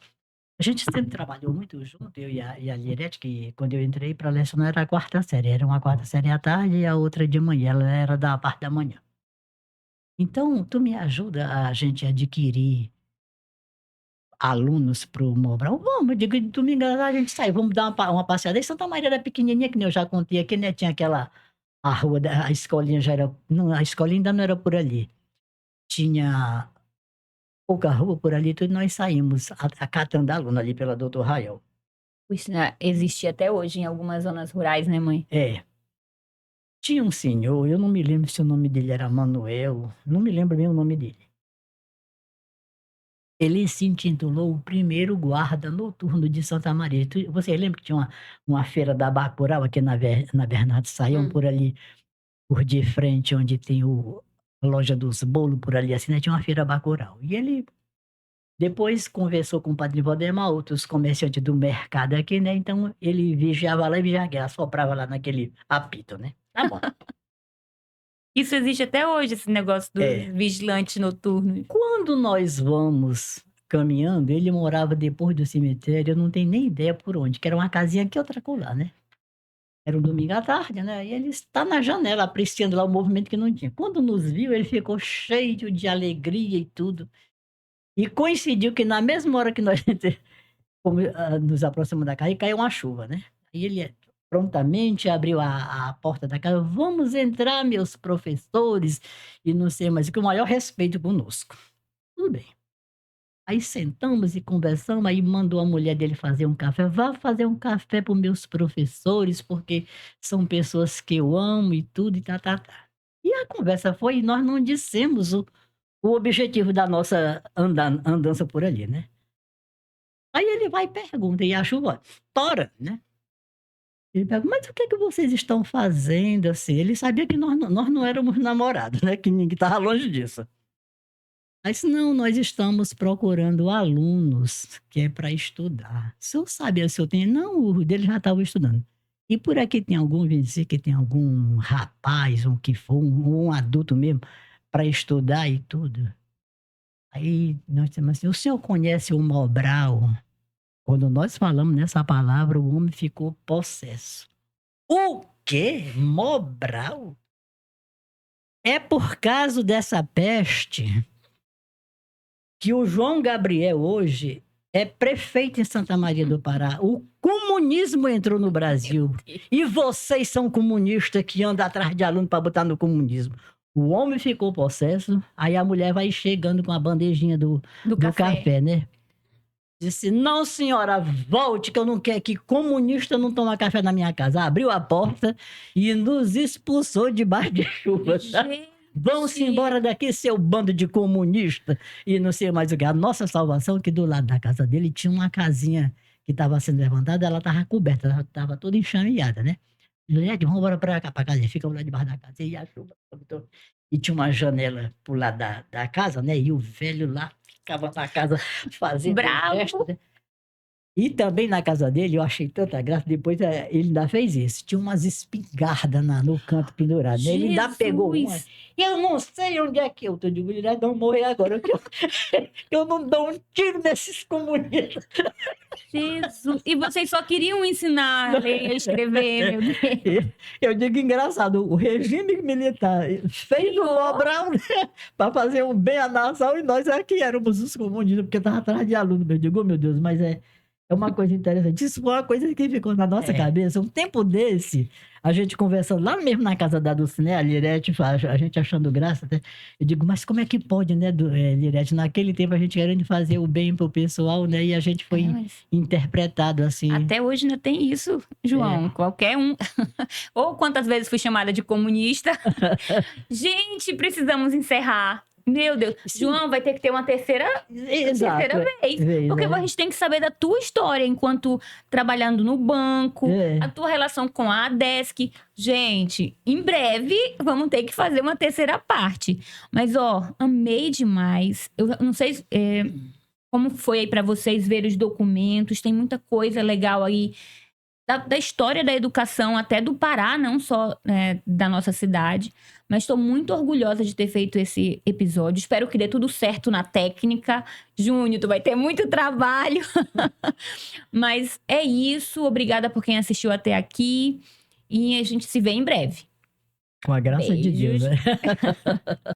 a gente sempre trabalhou muito junto, eu e a Lirete, que quando eu entrei para lecionar era a quarta série, era uma quarta série à tarde e a outra de manhã, ela era da parte da manhã. Então, tu me ajuda a gente adquirir alunos para o Mobral? Vamos, eu digo, domingo a gente sai, vamos dar uma passeada. E Santa Maria era pequenininha, que nem eu já contei aqui, né? Tinha a rua, a escolinha já era, não, a escolinha ainda não era por ali. Tinha pouca rua por ali, tudo nós saímos acatando aluno ali pela Doutor Rael. Isso existe até hoje em algumas zonas rurais, né, mãe? É. Tinha um senhor, eu não me lembro se o nome dele era Manuel, não me lembro bem o nome dele. Ele se intitulou o primeiro guarda noturno de Santa Maria. Você lembra que tinha uma feira da Bacurau aqui na Bernardo Saião, por ali, por de frente, onde tem a loja dos bolos, por ali assim, né? Tinha uma feira Bacurau. E ele depois conversou com o Padre Valdemar, outros comerciantes do mercado aqui, né? Então ele vigiava lá e vigiava aqui, assoprava lá naquele apito, né? Tá bom. Isso existe até hoje, esse negócio do É. vigilante noturno. Quando nós vamos caminhando, ele morava depois do cemitério, eu não tenho nem ideia por onde, que era uma casinha aqui, outra colar, né? Era um domingo à tarde, né? E ele está na janela, apreciando lá o movimento que não tinha. Quando nos viu, ele ficou cheio de alegria e tudo. E coincidiu que na mesma hora que nós nos aproximamos da casa, caiu uma chuva, né? E ele prontamente abriu a porta da casa. Vamos entrar, meus professores, e não sei mais, com o maior respeito conosco. Tudo bem. Aí sentamos e conversamos, aí mandou a mulher dele fazer um café. Vá fazer um café para os meus professores, porque são pessoas que eu amo e tudo, e tá. E a conversa foi, e nós não dissemos o objetivo da nossa andança por ali, né? Aí ele vai e pergunta, e a chuva tora, né? Ele pergunta, mas o que que vocês estão fazendo, assim? Ele sabia que nós não éramos namorados, né? Que ninguém estava longe disso. Aí disse, não, nós estamos procurando alunos que é para estudar. O senhor sabe se eu tenho? Não, o dele já estava estudando. E por aqui tem algum vizinho que tem algum rapaz, ou que for, um adulto mesmo, para estudar e tudo? Aí nós dissemos assim, o senhor conhece o Mobral? Quando nós falamos nessa palavra, o homem ficou possesso. O quê? Mobral? É por causa dessa peste que o João Gabriel hoje é prefeito em Santa Maria do Pará. O comunismo entrou no Brasil. E vocês são comunistas que andam atrás de aluno para botar no comunismo. O homem ficou possesso, aí a mulher vai chegando com a bandejinha do Do café, né? Disse, não, senhora, volte, que eu não quero que comunista não tome café na minha casa. Abriu a porta e nos expulsou debaixo de chuva. Gente, Vão-se embora daqui, seu bando de comunista. E não sei mais o que. A nossa salvação, que do lado da casa dele tinha uma casinha que estava sendo levantada, ela estava coberta, ela estava toda enxameada, né? Juliette, vamos embora para cá, para casa. Fica lá debaixo da casa. E a chuva. E tinha uma janela pro lado da casa, né? E o velho lá ficava na casa fazendo Bravo. festa, né? E também na casa dele, eu achei tanta graça, depois ele ainda fez isso. Tinha umas espingardas no canto pendurado, né? Ele ainda pegou uma. Jesus. Eu não sei onde é que eu tô. Eu digo, ele não morrer agora, que eu não dou um tiro nesses comunistas. Jesus. E vocês só queriam ensinar a ler e a escrever, meu Deus. Eu digo engraçado, o regime militar fez o Mobral, né, para fazer um bem à nação e nós aqui éramos os comunistas, porque estava atrás de aluno. Eu digo, oh, meu Deus, mas é uma coisa interessante. Isso foi uma coisa que ficou na nossa cabeça. Um tempo desse, a gente conversando lá mesmo na casa da Dulcinea, a Lirete, a gente achando graça, né? Eu digo, mas como é que pode, né, Lirete? Naquele tempo a gente querendo fazer o bem pro pessoal, né? E a gente foi Mas interpretado assim. até hoje ainda tem isso, João. Qualquer um. Ou quantas vezes fui chamada de comunista. Gente, precisamos encerrar. Meu Deus. Sim. João, vai ter que ter uma terceira Exato, vez. Porque né? a gente tem que saber da tua história enquanto trabalhando no banco, a tua relação com a ADESC. Gente, em breve vamos ter que fazer uma terceira parte. Mas, ó, amei demais. Eu não sei como foi aí pra vocês ver os documentos. Tem muita coisa legal aí da história da educação, até do Pará, não só da nossa cidade. Mas estou muito orgulhosa de ter feito esse episódio. Espero que dê tudo certo na técnica. Júnior, tu vai ter muito trabalho. Mas é isso. Obrigada por quem assistiu até aqui. E a gente se vê em breve. Com a graça de Deus, Beijos. né?